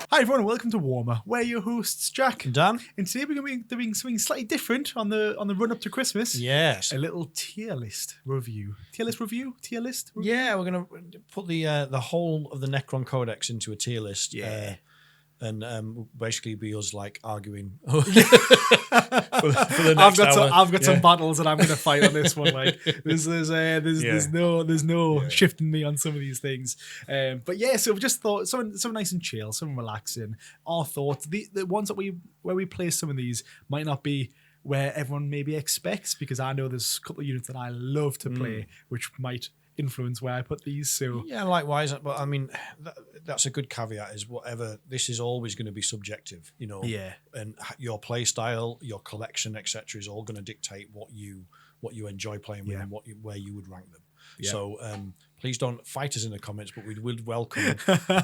Hi everyone, and welcome to Warhammer. We're your hosts, Jack and Dan. And today we're going to be doing something slightly different on the run up to Christmas. Yes, a little tier list review. Tier list review. Yeah, we're going to put the whole of the Necron Codex into a tier list. Yeah. And basically be us like arguing for the next hour. I've got some battles that I'm going to fight on this one. Like there's no shifting me on some of these things. But yeah, so we just thought something nice and chill, something relaxing. Our thoughts, the ones that where we place some of these might not be where everyone maybe expects, because I know there's a couple of units that I love to play, which might influence where I put these. So yeah, likewise. But I mean, that's a good caveat. Is whatever this is always going to be subjective, you know. Yeah. And your play style, your collection, etc., is all going to dictate what you enjoy playing with and where you would rank them. Yeah. So please don't fight us in the comments, but we would welcome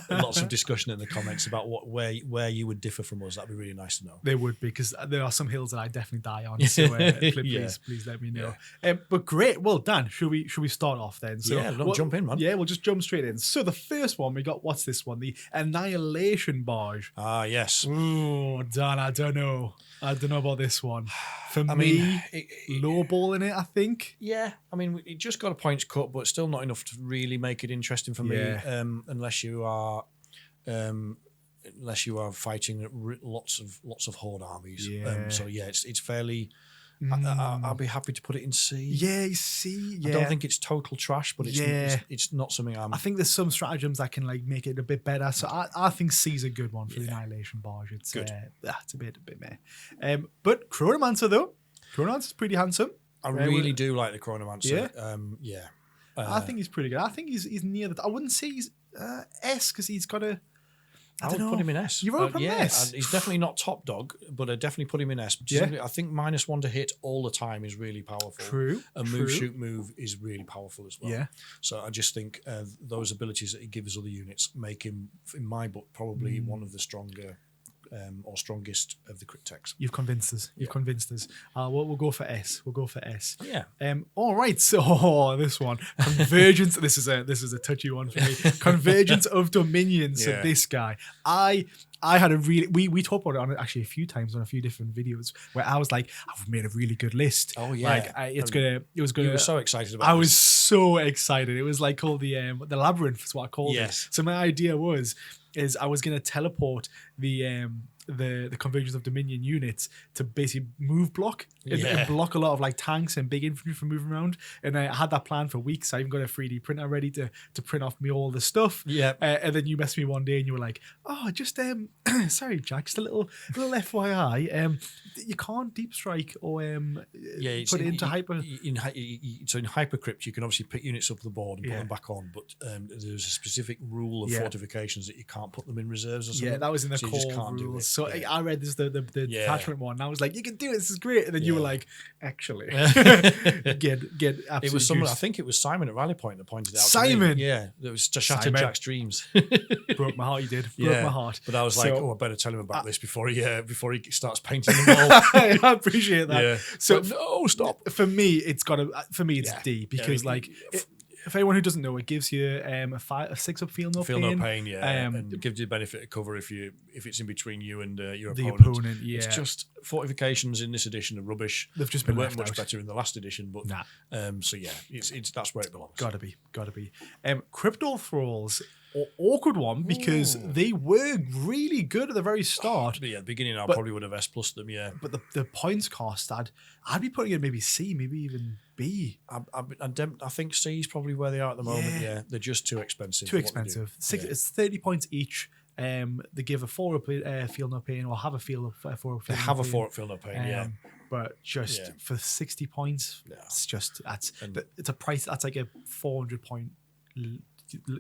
lots of discussion in the comments about where you would differ from us. That'd be really nice to know. They would be, because there are some hills that I definitely die on. So please let me know. Yeah. But great. Well, Dan, should we start off then? So jump in, man. Yeah, we'll just jump straight in. So the first one we got, what's this one? The Annihilation Barge. Ah, yes. Ooh, Dan, I don't know about this one. For me, lowballing it, I think. Yeah, I mean, it just got a points cut, but still not enough to really make it interesting for me. Unless you are fighting lots of horde armies. So yeah, it's fairly. I'll be happy to put it in C. Yeah, C. Yeah. I don't think it's total trash, but it's not something I think there's some stratagems that can like make it a bit better. So I think C's a good one for the Annihilation Barge. It's good. It's a bit meh. But Chronomancer though, Chronomancer's pretty handsome. I really do like the Chronomancer. Yeah. I think he's pretty good. I think he's near the. I wouldn't say he's S, because he's got a. I would put him in S. You wrote him in S? He's definitely not top dog, but I definitely put him in S. I think -1 to hit all the time is really powerful. True. And move is really powerful as well. Yeah. So I just think those abilities that he gives other units make him, in my book, probably one of the stronger or strongest of the crit techs. You've convinced us. We'll go for S. Yeah. All right. So this one, Convergence. this is a touchy one for me. Convergence of Dominions. So this guy, I had a really we talked about it on actually a few times on a few different videos where I was like, I've made a really good list. Oh yeah. Like it was gonna. You were so excited about. I was so excited. It was like called the Labyrinth is what I called it. So my idea is I was going to teleport the Convergence of Dominion units to basically move block and block a lot of like tanks and big infantry from moving around. And I had that plan for weeks. I even got a 3D printer ready to print off me all the stuff. Yeah. And then you messaged me one day and you were like, "Oh, just sorry, Jack, just a little FYI. You can't deep strike or put it into hyper." So in Hypercrypt, you can obviously pick units up the board and put them back on, but there's a specific rule of fortifications that you can't put them in reserves or something. Yeah, that was in the core rules. So I read this the detachment one, and I was like, "You can do it. This is great." And then you were like, "Actually, get absolutely." It was someone. I think it was Simon at Rally Point that pointed it out. Simon, it was to shatter Jack's dreams. Broke my heart. You did. Broke my heart. But I was like, I better tell him about this before he starts painting the wall. I appreciate that. Yeah. So no, stop. For me, it's D, because for anyone who doesn't know, it gives you a 6 up feel no pain. And it gives you the benefit of cover if it's in between you and your opponent. It's just fortifications in this edition are rubbish. They've just been weren't much better in the last edition, but it's that's where it belongs. Gotta be. Crypto Thralls. Awkward one, because they were really good at the very start. At the beginning, I probably would have S+ them, But the points cost, I'd be putting it maybe C, maybe even B. I think C is probably where they are at the moment. Yeah, they're just too expensive. It's 30 points each. They give a 4 up feel no pain, or have a 4 up feel no pain. They have a 4 up feel no pain. But just for 60 points, it's a price that's like a 400 point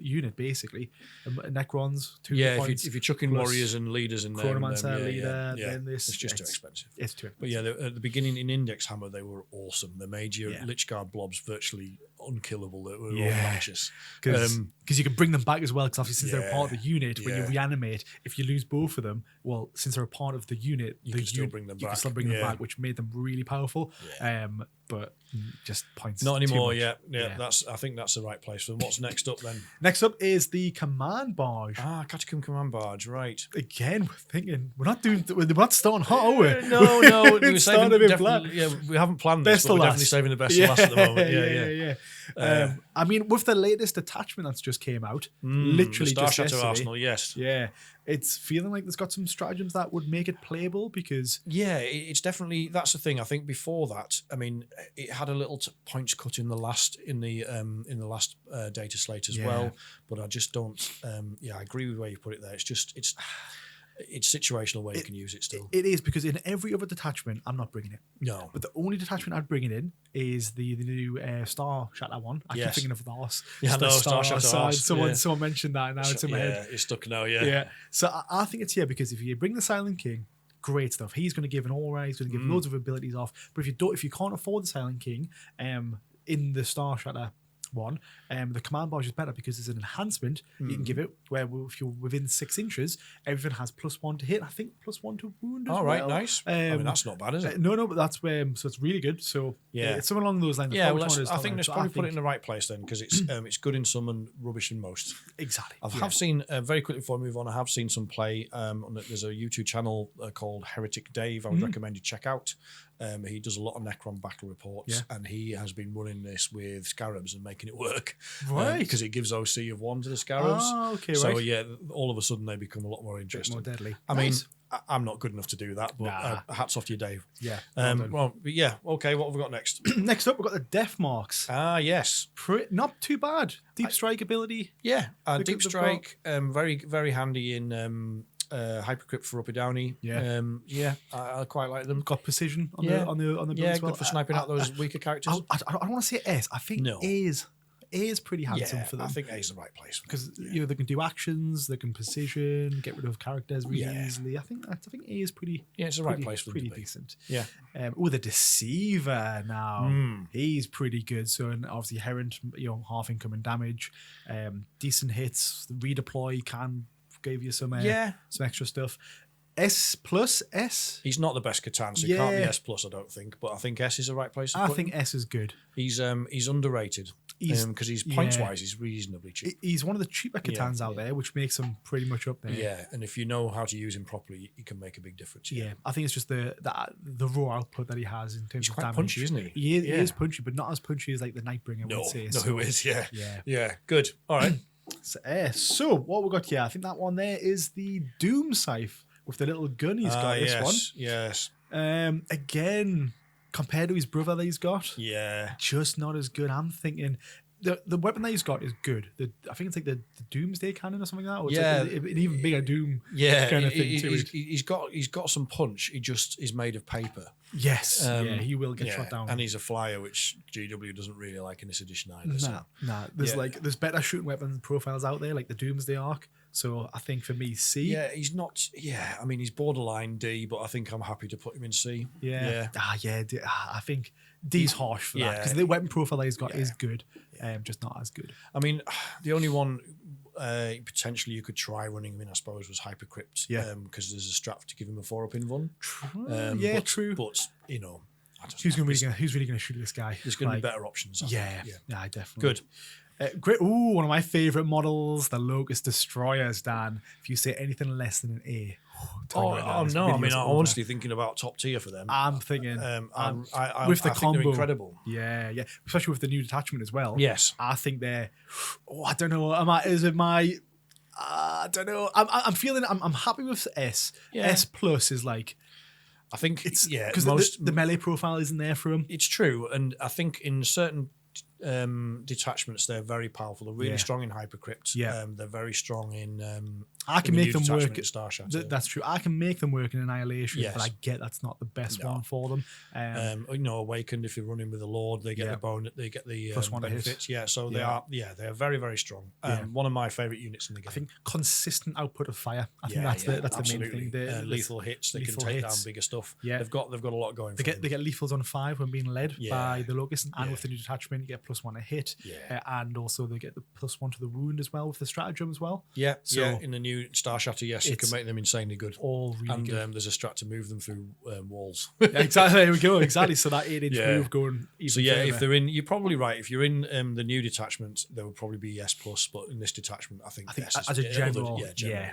unit basically. Necrons 2 points. if you're chucking warriors and leaders and Chronomancer leader, then it's just too expensive. It's too expensive. But at the beginning in Index Hammer they were awesome. They made your Lich Guard blobs virtually unkillable that we're all anxious. Because you can bring them back as well, because obviously since they're a part of the unit, when you Yeah. reanimate, if you lose both of them, well, since they're a part of the unit, You can still bring them you back. can still bring them back, which made them really powerful. Yeah. But just points Not too anymore. much. Yeah. I think that's the right place. So what's next up then? Next up is the command barge. Catacomb Command Barge. Right. Again, we're not starting hot, are we? No. We were saving, we haven't planned this, Best but to we're last. definitely saving the best to last at the moment. Yeah. I mean, with the latest detachment that's just came out, literally the just Star Shatter yesterday, Arsenal. Yes. yeah, it's feeling like there's got some stratagems that would make it playable, because Yeah, it's definitely, that's the thing. I think before that, I mean, it had a little points cut in the last data slate as well, but I just don't. I agree with where you put it there. It's situational where you can use it still. It is, because in every other detachment, I'm not bringing it. No, But the only detachment I'd bring it in is the new Star Shatter one. I keep thinking of the horse. Yeah, no, Star Shatter side. Horse, Someone mentioned that, and now it's in my head. Yeah, it's stuck now. Yeah. Yeah. So I think it's here, because if you bring the Silent King, great stuff. He's going to give an aura. He's going to give loads of abilities off. But if you can't afford the Silent King, in the Star Shatter one, the command barge is better, because there's an enhancement you can give it where if you're within 6 inches, everything has +1 to hit. I think +1 to wound. All right, nice. I mean, that's not bad, is it? No, but that's where, so it's really good. So it's something along those lines. Yeah, well, I think let's probably put it in the right place then, because it's good in some and rubbish in most. Exactly. I have seen, very quickly before I move on, I have seen some play. There's a YouTube channel called Heretic Dave. I would recommend you check out. He does a lot of Necron battle reports, and he has been running this with Scarabs and making it work. Right. Because it gives OC of 1 to the Scarabs. Oh, okay, so, right. all of a sudden they become a lot more interesting. More deadly. I mean, I'm not good enough to do that, but hats off to you, Dave. Yeah. Okay, what have we got next? Next up, we've got the Death Marks. Yes. Not too bad. Deep Strike ability. Yeah, Deep Strike, very, very handy in Hypercrypt for Upper Downey. I quite like them. Got precision on the build as well. Good for sniping out those weaker characters. I don't want to say S. I think A is pretty handsome for them. I think A is the right place, because they can do actions, they can precision, get rid of characters really easily. I think A is pretty. Yeah, it's the right place for them. Pretty decent. Yeah. The Deceiver now. He's pretty good. So, and obviously Herent, half income and damage, decent hits. The redeploy can give you some extra stuff. S+. He's not the best Catan, so he can't be S+, I don't think. But I think S is the right place to put him. I think S is good. He's underrated. Because he's points-wise, he's reasonably cheap. He's one of the cheaper Catans out there, which makes him pretty much up there. Yeah, and if you know how to use him properly, he can make a big difference. Yeah, I think it's just the raw output that he has in terms of damage. He's quite punchy, isn't he? He is punchy, but not as punchy as like the Nightbringer would say. No, who is? Yeah. Good. All right. So what we got here? I think that one there is the Doom Scythe with the little gun he's got. This one. Yes. Again, compared to his brother that he's got, just not as good. I'm thinking the weapon that he's got is good. I think it's like the Doomsday Cannon or something like that. Or it's like an even bigger Doom kind of thing too. He's got some punch. He just is made of paper. Yes, he will get shot down. And he's a flyer, which GW doesn't really like in this edition either. There's better shooting weapon profiles out there, like the Doomsday Arc. So I think for me, C. Yeah, he's not. Yeah, I mean he's borderline D, but I think I'm happy to put him in C. I think D's harsh for that, because the weapon profile that he's got is good, just not as good. I mean, the only one potentially you could try running him in, I suppose, was Hypercrypt. Because there's a strat to give him a 4-up in one. True. But who's really going to shoot this guy? There's going to be better options. I definitely. Good. Great. One of my favorite models, the Locust Destroyers, Dan. If you say anything less than an A. No. I mean, I'm honestly thinking about top tier for them. I'm thinking with the combo, they're incredible. Yeah, especially with the new detachment as well. Yes, I think they're. I don't know. I don't know. I'm happy with S. S+ is like. I think it's because the melee profile isn't there for him. It's true, and I think in certain detachments they're very powerful. They're really strong in Hypercrypt. They're very strong in. I can make them work. Star Shatter. That's true. I can make them work in Annihilation, but I get that's not the best one for them. Awakened, if you're running with a Lord, they get the bone. They get the +1 benefits. So they are. They are very, very strong. One of my favorite units in the game. I think consistent output of fire. I think that's the main thing. Lethal hits. They can take down bigger stuff. They've got a lot going. They get lethals on 5 when being led by the Locust, and with the new detachment, you get +1 to hit, Yeah. and also they get the +1 to the wound as well with the stratagem as well. Yeah, So in the new Star Shatter, yes, you can make them insanely good. All really good. And there's a strat to move them through walls. Exactly, there we go. Exactly. So that 8-inch move going even further. If they're in, you're probably right. If you're in the new detachment, there will probably be S+, but in this detachment, I think S as a general, I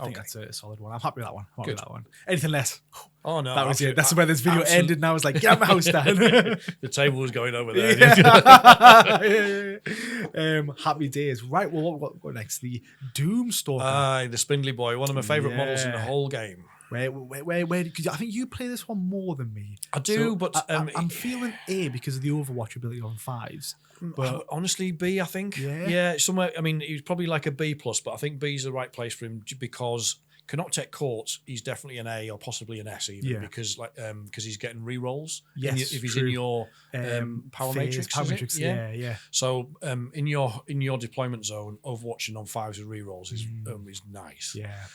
I think that's a solid one. I'm happy with that one. I'm happy with that one. Anything less? Oh no, that was it. That's where this video ended. And I was like, get my house down. The table was going over there. Happy days. Right. Well, what next? The Doomstalker. The spindly boy, one of my favourite models in the whole game. Where? Because I think you play this one more than me. I do, but I'm feeling A because of the Overwatch ability on 5s. But honestly, B, I think. Yeah, somewhere. I mean, he's probably like a B+, but I think B is the right place for him because Canoptech Court, he's definitely an A or possibly an S even because he's getting rerolls. Yes, if he's in your power matrix. Yeah. So in your deployment zone, Overwatching on 5s with rerolls is nice. Yeah.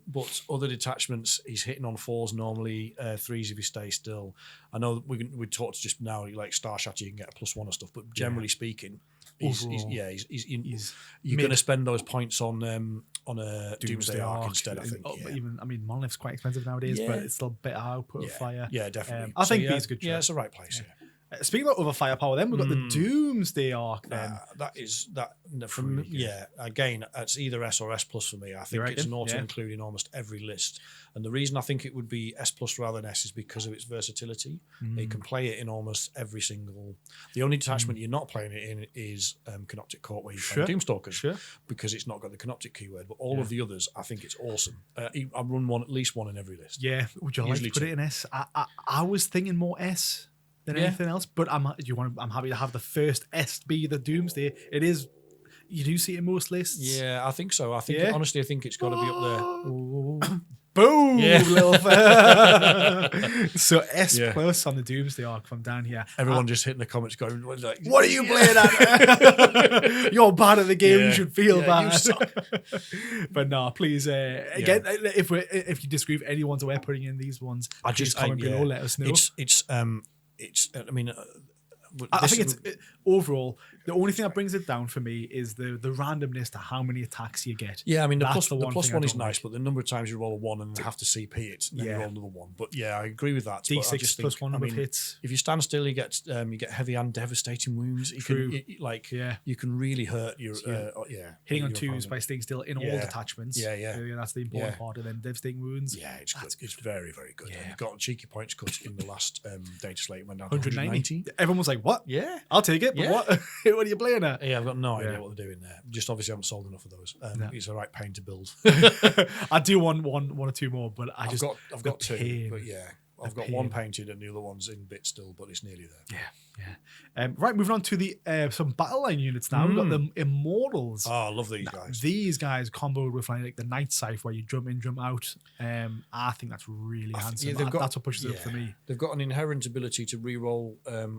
But other detachments, he's hitting on 4s normally, 3s if he stays still. I know we talked just now, like Star Shatter, you can get a +1 and stuff, but generally speaking, he's you're going to spend those points on a Doomsday Arc instead. I think. Monolith's quite expensive nowadays, but it's still better output of fire. Yeah, definitely. I think B's good. Yeah, it's the right place. Yeah. Speaking about other firepower, then we've got the Doomsday Arc. Then from me. Yeah, again, it's either S or S+ for me. I think it's an auto include in almost every list, and the reason I think it would be S+ rather than S is because of its versatility. You can play it in almost every single. The only detachment you're not playing it in is Canoptech Court, where you play Doomstalkers, because it's not got the Canoptech keyword. But all of the others, I think it's awesome. I run at least one in every list. Yeah, would you like to put it in S? I was thinking more S than anything else, but I'm happy to have the first S be the Doomsday. It is, you do see it in most lists. Yeah, I think so. I think honestly, I think it's got to be up there. Boom, little so S+ on the Doomsday Arc from down here. Everyone just hitting the comments going, like, "What are you playing at? You're bad at the game. You should feel bad." You suck. But no, please. Again, if you disagree with any ones we're putting in these ones, comment below. Let us know. I mean, I think it's overall the only thing that brings it down for me is the randomness to how many attacks you get. Yeah, I mean the +1 is nice, but the number of times you roll a 1 and have to CP it, then you roll another 1. But yeah, I agree with that. D6 +1 number of hits. If you stand still, you get heavy and devastating wounds. You can really hurt your hitting on 2s by staying still in all detachments. Yeah, that's the important part. And then devastating wounds. Yeah, it's good. It's very, very good. Yeah. You got cheeky points cut in the last data slate, went down to 190. Everyone was like, "What? Yeah, I'll take it." But what? What are you playing at? Yeah, I've got no idea what they're doing there. Just obviously haven't sold enough of those. It's a right pain to build. I do want one or two more, but I've got 2. But yeah, I've got 1 painted and the other one's in bits still, but it's nearly there. Yeah. Right, moving on to the some battle line units now. We've got the Immortals. Oh, I love these guys. These guys comboed with like the Night Scythe, where you jump in, jump out. I think that's really handsome. That's what pushes it up for me. They've got an inherent ability to reroll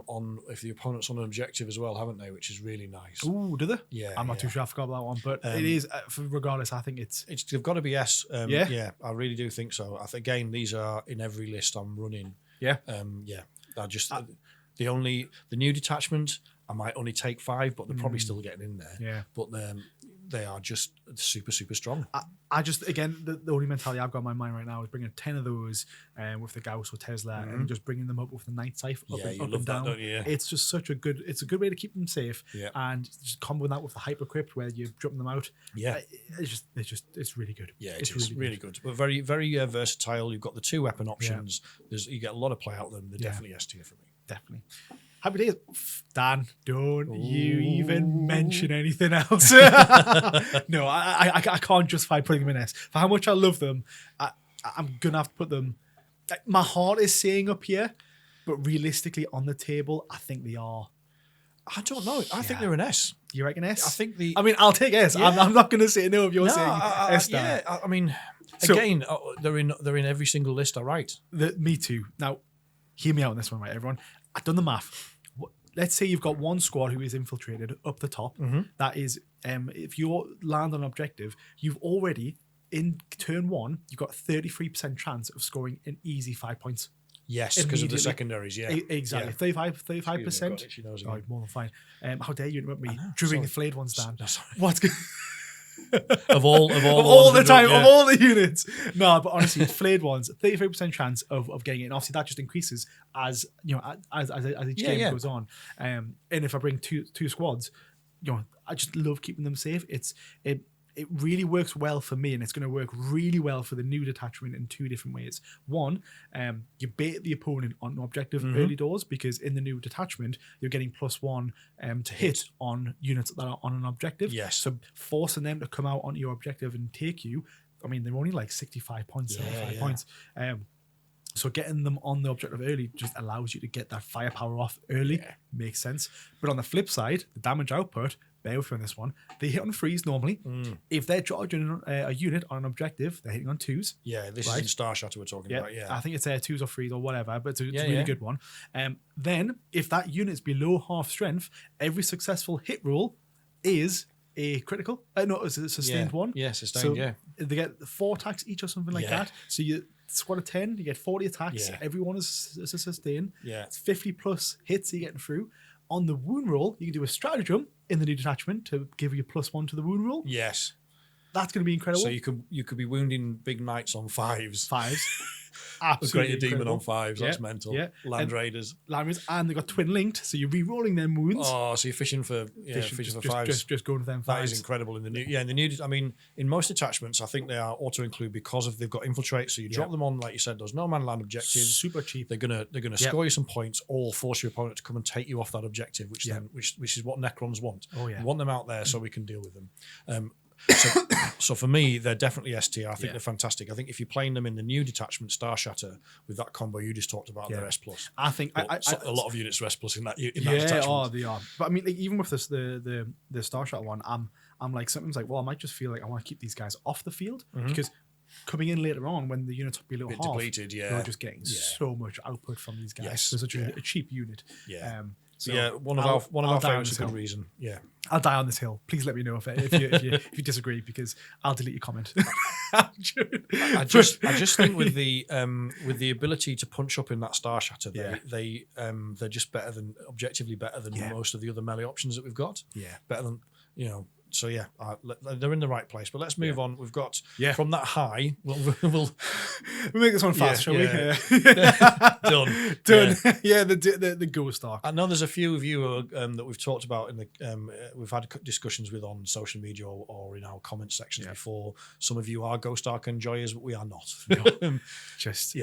on if the opponent's on an objective as well, haven't they? Which is really nice. Ooh, do they? Yeah, I'm not too sure. I forgot about that one, but it is. Regardless, I think it's they've got to be S. Yeah, I really do think so. Again, these are in every list I'm running. Yeah. I just. The new detachment, I might only take 5, but they're probably still getting in there. Yeah. But they are just super, super strong. I just, again, the only mentality I've got in my mind right now is bringing 10 of those with the Gauss or Tesla and just bringing them up with the Night Scythe up and down. Don't you? It's just such a good way to keep them safe. Yeah. And just combo that with the Hyper Crypt where you're dropping them out. Yeah. It's really good. Yeah, it's really good. But very, very versatile. You've got the 2 weapon options. Yeah. You get a lot of play out of them. They're definitely S tier for me. Definitely. Happy days. Dan, don't you even mention anything else. No, I can't justify putting them in S. For how much I love them, I'm going to have to put them... My heart is saying up here, but realistically on the table, I think they are... I don't know. I think they're an S. You reckon S? I think I'll take S. Yeah. I'm not going to say no if you're saying S. Yeah, I mean, again, they're in every single list I write. Me too. Now, hear me out on this one, right, everyone? I've done the math. Let's say you've got one squad who is infiltrated up the top. That is, if you land on an objective, you've already, in turn 1, you've got a 33% chance of scoring an easy 5 points. Yes, because of the immediately. Secondaries, yeah. Exactly. Yeah. 35%. She knows Oh, again. more than fine. How dare you interrupt me? I know, Drilling sorry. the flayed ones down. No, sorry. What's good? Of all Of all the ones time, yeah. of all the units. No, but honestly, flayed ones, 33% chance of getting it. And obviously, that just increases as as each game goes on. And if I bring two squads, I just love keeping them safe. It really works well for me, and it's going to work really well for the new detachment in two different ways. One, you bait the opponent on objective early doors, because in the new detachment, you're getting +1 to hit on units that are on an objective. Yes. So forcing them to come out onto your objective and take you, I mean, they're only like 65 points, 75 points. So getting them on the objective early just allows you to get that firepower off early. Yeah. Makes sense. But on the flip side, the damage output, bear with me on this one, they hit on freeze normally. If they're charging a unit on an objective, they're hitting on 2s. Yeah, this is in Star Shatter we're talking about. Yeah, I think it's 2s or 3s or whatever, but it's a really good one. Then, if that unit's below half strength, every successful hit roll is a critical. No, it's a sustained one. Yeah, sustained, so they get 4 attacks each or something like that. So you squad of 10, you get 40 attacks. Yeah. Every one is a sustain. Yeah. It's 50 plus hits you're getting through. On the wound roll, you can do a stratagem in the new detachment to give you +1 to the wound roll. Yes. That's going to be incredible. So you could be wounding big knights on 5s. 5s. A Absolutely. greater demon on incredible. 5s. That's mental. Yeah. Land Raiders. And they've got twin linked, so you're re-rolling them wounds. Oh, so you're fishing for 5s. Just going to them 5s. That is incredible in the new. Yeah, in the new. I mean, in most attachments, I think they are auto include because they've got infiltrate. So you drop them on, like you said, those no man land objectives. Super cheap. They're gonna score you some points, or force your opponent to come and take you off that objective, which is what Necrons want. Oh yeah. We want them out there so we can deal with them. So for me, they're definitely S tier. I think they're fantastic. I think if you're playing them in the new detachment, Star Shatter, with that combo you just talked about, they're S plus. I think a lot of units are S plus in that detachment. They are. But I mean, like, even with this, the Star Shatter one, I'm like sometimes like, well, I might just feel like I want to keep these guys off the field because coming in later on when the units will be a little half, depleted, you're just getting so much output from these guys. Yes. They're such a cheap unit. Yeah. So one of our favorites is a good reason. Yeah, I'll die on this hill. Please let me know if you disagree, because I'll delete your comment. I just think with the ability to punch up in that Star Shatter, they're just objectively better than most of the other melee options that we've got. Yeah, better than So they're in the right place. But let's move on. We've got from that high. We'll make this one fast, shall we? Done. Yeah, the ghost arc. I know there's a few of you that we've talked about in the we've had discussions with on social media or in our comment sections before. Some of you are ghost arc enjoyers, but we are not.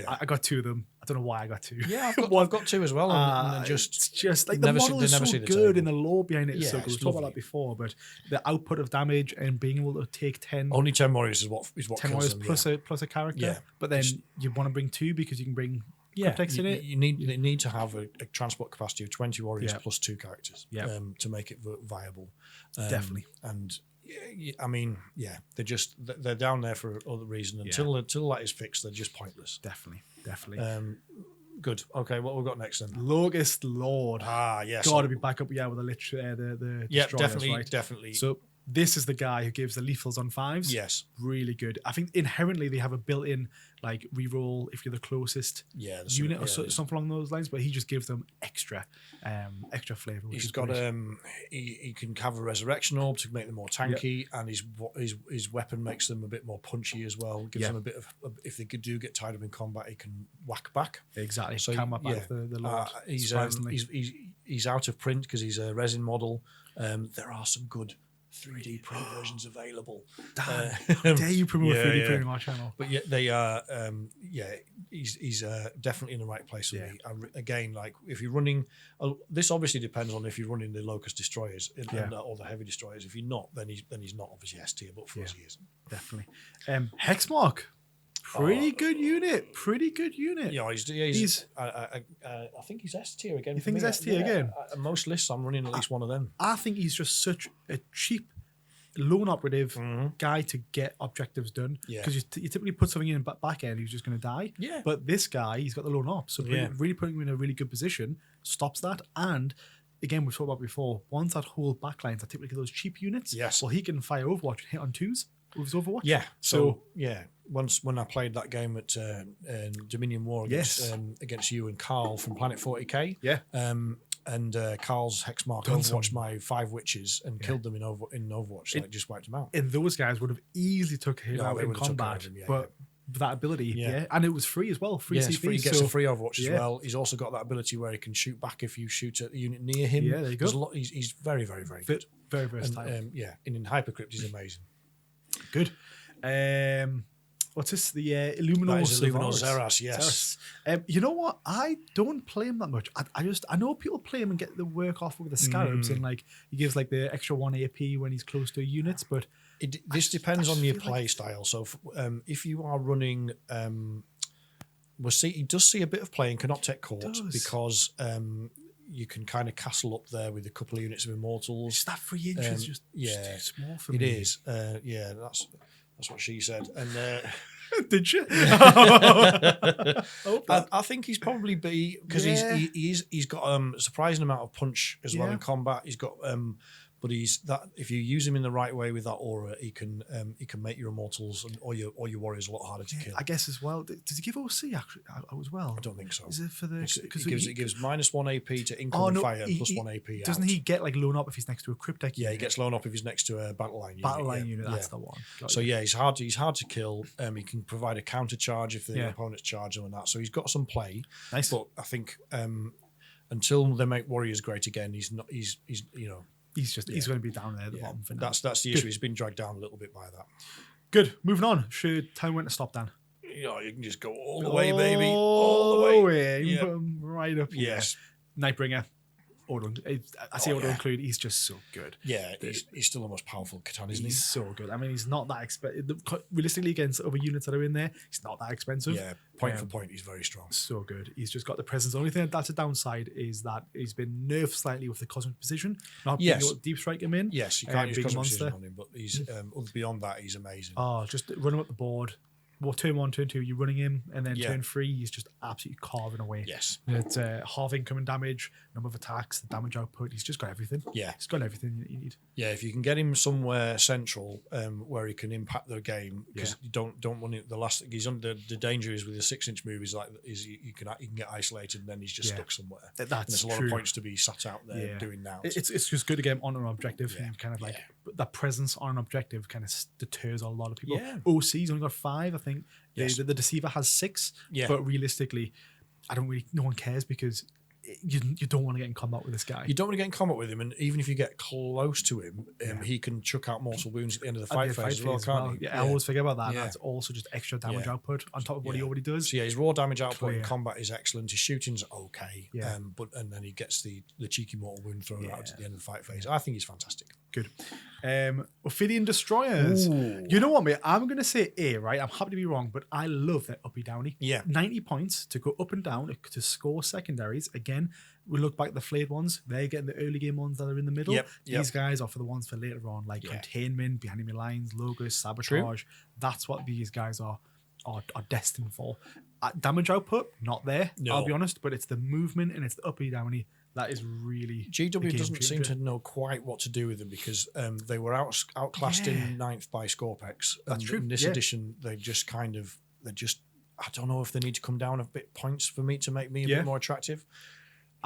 I got 2 of them. I don't know why I got 2. Yeah, I've got 2 as well. And it's just like the model is so good, and the lore behind it is so good. We talked about that before, but the output of damage and being able to take 10. Only 10 warriors is what 10 warriors plus a character. Yeah. But then you want to bring 2 because you can bring Codex in it. You need to have a transport capacity of 20 warriors plus 2 characters to make it viable. Definitely. And I mean, they're down there for other reason. Until that is fixed, they're just pointless. Definitely. Good. Okay, what we've got next then? Locust Lord. Yes. Got to be back up, with the destroyers, definitely. So this is the guy who gives the lethals on 5s. Yes. Really good. I think inherently they have a built-in like reroll if you're the closest unit or something along those lines, but he just gives them extra flavor. He's got he can have a resurrection orb to make them more tanky, and his weapon makes them a bit more punchy as well. Gives them a bit of, if they do get tied up in combat, he can whack back. Exactly. So can whack back the Lord. He's out of print because he's a resin model. There are some good 3D print versions available. How dare you promote 3D printing on our channel? But they are. He's definitely in the right place for me. Again, like if you're running, this obviously depends on if you're running the Locust destroyers or the heavy destroyers. If you're not, then he's not obviously S tier, but for us he is. Definitely. Hexmark. Pretty good unit. Yeah, he's I think he's S tier again. You think he's S tier again? Most lists, I'm running at least one of them. I think he's just such a cheap lone operative guy to get objectives done. Because you typically put something in back end, he's just going to die. Yeah. But this guy, he's got the lone op, so really putting him in a really good position stops that. And again, we've talked about before, ones that hold backlines are typically those cheap units. Yes. Well, he can fire Overwatch and hit on 2s. with Overwatch. Yeah. So yeah, once when I played that game at Dominion War against you and Carl from Planet 40K. Yeah. And Carl's Hexmark overwatched my 5 witches and killed them in Overwatch. Like just wiped them out. And those guys would have easily took him out in combat. But that ability, and it was free as well. Free CP. Free, he gets a free Overwatch as well. He's also got that ability where he can shoot back if you shoot at a unit near him. Yeah, there you go. He's very, very, very good. Very versatile. And, in Hypercrypt, he's amazing. Good. What's this? The Illuminor Xerath, yes. You know what? I don't play him that much. I know people play him and get the work off with the Scarabs, and like he gives like the extra 1 AP when he's close to units, but this depends on your play style. So if you are running, he does see a bit of play in Canoptech Court because you can kind of castle up there with a couple of units of Immortals. Just that 3 inches, just too small for me. It is. That's what she said. And did you? I think he's probably because he's got a surprising amount of punch as well in combat. He's got but if you use him in the right way with that aura, he can make your Immortals or your warriors a lot harder to kill. I guess as well. Does he give OC actually as well? I don't think so. Is it for the it gives -1 AP to incoming fire and +1 AP? Doesn't he get like loan up if he's next to a Cryptek? Yeah, he gets loan up if he's next to a battle line unit. That's the one. So he's hard to kill. He can provide a counter charge if the opponent's charge him and that. So he's got some play. Nice. But I think until they make warriors great again, he's not. He's he's going to be down there at the bottom for now. That's the issue. He's been dragged down a little bit by that. Good. Moving on. Tell me when to stop, Dan. You can just go all the way, baby. All the way. You can put him right up. Yes. Nightbringer. I say auto include. He's just so good. Yeah, he's still the most powerful Catan, isn't he? He's so good. I mean, he's not that expensive. Realistically, against other units that are in there, he's not that expensive. Yeah, point for point, he's very strong. So good. He's just got the presence. The only thing that's a downside is that he's been nerfed slightly with the Cosmic Precision. Not being able to deep strike him in. Yes, you can't use Cosmic Precision on him, but he's beyond that, he's amazing. Oh, just run him up the board. Well, turn 1, turn 2, you're running him, and then turn 3, he's just absolutely carving away. Yes. It's half incoming damage, number of attacks, the damage output. He's just got everything. Yeah. He's got everything you need. Yeah, if you can get him somewhere central where he can impact the game, because you don't want it. He's under the danger is with the 6-inch move is you can get isolated and then he's just stuck somewhere. There's a lot of points to be sat out there doing now. It's just good to get him on an objective and kind of that presence on an objective kind of deters a lot of people. Yeah. OC's only got 5, I think. The Deceiver has 6, but realistically, no one cares because you don't want to get in combat with this guy. You don't want to get in combat with him, and even if you get close to him, he can chuck out mortal wounds at the end of the fight phase as well, can't he? Yeah, I always forget about that. That's also just extra damage output on top of what he already does. So his raw damage output in combat is excellent. His shooting's okay, and then he gets the cheeky mortal wound thrown out at the end of the fight phase. I think he's fantastic. Good. Ophidian Destroyers. Ooh. You know what, mate? I'm going to say A, right? I'm happy to be wrong, but I love that uppy downy. Yeah. 90 points to go up and down to score secondaries. Again, we look back at the flayed ones. They're getting the early game ones that are in the middle. These guys are for the ones for later on, like containment, behind enemy lines, logos, sabotage. True. That's what these guys are destined for. Damage output, not there, I'll be honest, but it's the movement and it's the uppy downy. That is really GW doesn't seem to know quite what to do with them because they were outclassed in 9th by Scorpex. That's true. In this edition, I don't know if they need to come down a bit points for me to make me a bit more attractive.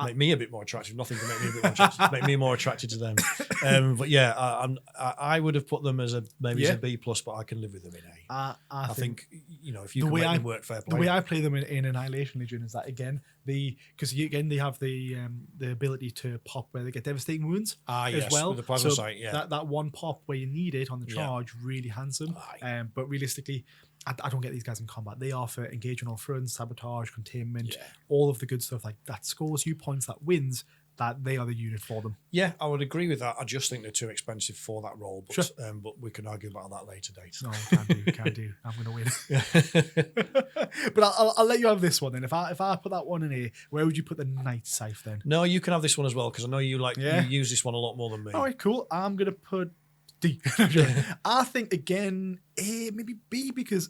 Make me a bit more attractive. Nothing can make me a bit more attractive. Make me more attractive to them. But I would have put them as a B+, but I can live with them in A. I think if you can make them work fair play. The way I play them in Annihilation Legion is that again they have the ability to pop where they get devastating wounds as well. With the plasma sight, that one pop where you need it on the charge really handsome. But realistically, I don't get these guys in combat. They are for engaging all fronts, sabotage, containment, all of the good stuff like that scores you points, that wins. That they are the unit for them. Yeah, I would agree with that. I just think they're too expensive for that role. But, but we can argue about that later date. No, can't do. I'm going to win. But I'll let you have this one then. If I put that one in here, where would you put the Night Scythe then? No, you can have this one as well because I know you you use this one a lot more than me. All right, cool. I'm going to put D. I think again A, maybe B because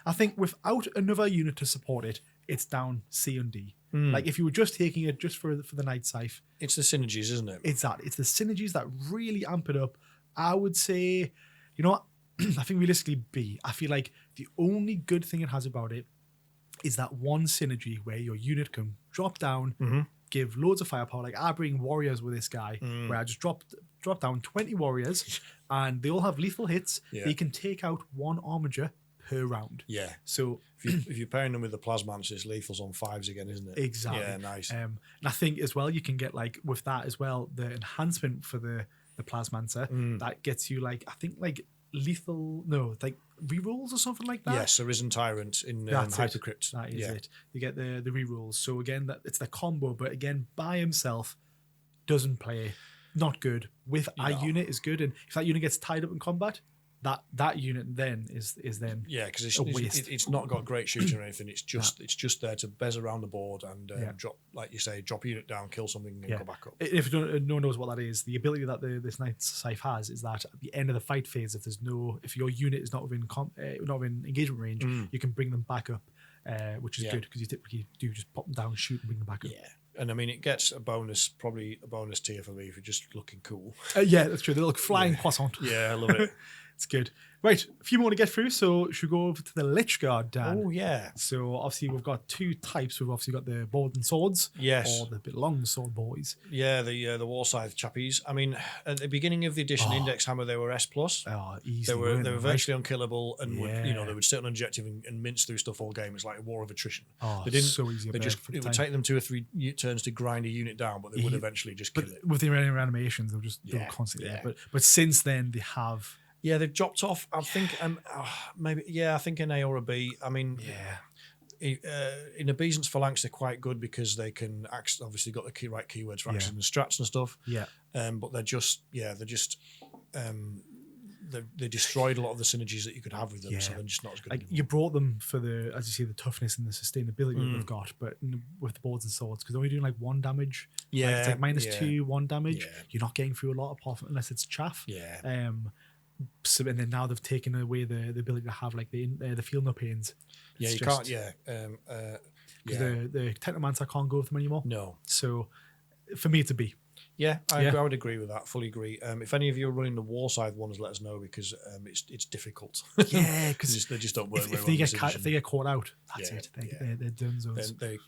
I think without another unit to support it, it's down C and D. Like if you were just taking it just for the Night Scythe. It's the synergies, isn't it? It's the synergies that really amp it up. I would say, I think realistically B. I feel like the only good thing it has about it is that one synergy where your unit can drop down, give loads of firepower. Like I bring warriors with this guy, where I just drop down 20 warriors, and they all have lethal hits. Yeah. They can take out one armiger per round. Yeah. So if you're pairing them with the plasmans, it's lethals on 5s again, isn't it? Exactly. Yeah, nice. And I think as well, you can get like with that as well, the enhancement for the plasmancer that gets you like, I think like lethal, no, like rerolls or something like that. Yes, Arisen Tyrant in Hypercrypt. That is it. You get the rerolls. So again, that it's the combo, but again, by himself doesn't play. Not good. With a unit is good, and if that unit gets tied up in combat, that unit then is then because it's not got great shooting or anything. It's just there to bez around the board and drop, like you say, drop a unit down, kill something, and go back up. If no one knows what that is, the ability that this Knight's Scythe has is that at the end of the fight phase, if your unit is not within engagement range, you can bring them back up, which is good because you typically do just pop them down, shoot, and bring them back up. Yeah. And I mean, it gets probably a bonus tier for me if you're just looking cool. Yeah, that's true. They look flying croissant. Yeah, I love it. It's good. Right, a few more to get through, so should we go over to the Lich Guard, Dan? Oh, yeah. So obviously we've got two types. We've obviously got the board and swords. Yes. Or the bit long sword boys. Yeah, the War Scythe chappies. I mean, at the beginning of the edition Index Hammer, they were S+. Oh, easy. They were virtually unkillable and they would sit on objective and mince through stuff all game. It's like a war of attrition. Oh, they didn't, so easy. It would take them 2 or 3 turns to grind a unit down, but they would eventually just kill it. With the animations, they were constantly there. But since then, they have... Yeah, they've dropped off. I think maybe. Yeah, I think an A or a B. I mean, in obeisance phalanx they're quite good because they can obviously got the right keywords for actions and strats and stuff. Yeah. But they destroyed a lot of the synergies that you could have with them, so they're just not as good. Like you brought them for the, as you see, the toughness and the sustainability that they've got, but with the boards and swords, because they're only doing like 1 damage. Yeah. Like it's like -2, 1 damage. Yeah. You're not getting through a lot apart from, unless it's chaff. Yeah. So, and then now they've taken away the ability to have like the feel no pains. Yeah, you can't. Yeah. The Technomancer can't go with them anymore. No. So for me, it's a B. Yeah, I would agree with that. Fully agree. If any of you are running the War Scythe ones, let us know because it's difficult. Yeah, because they just don't work if they get caught out, that's it. They're done.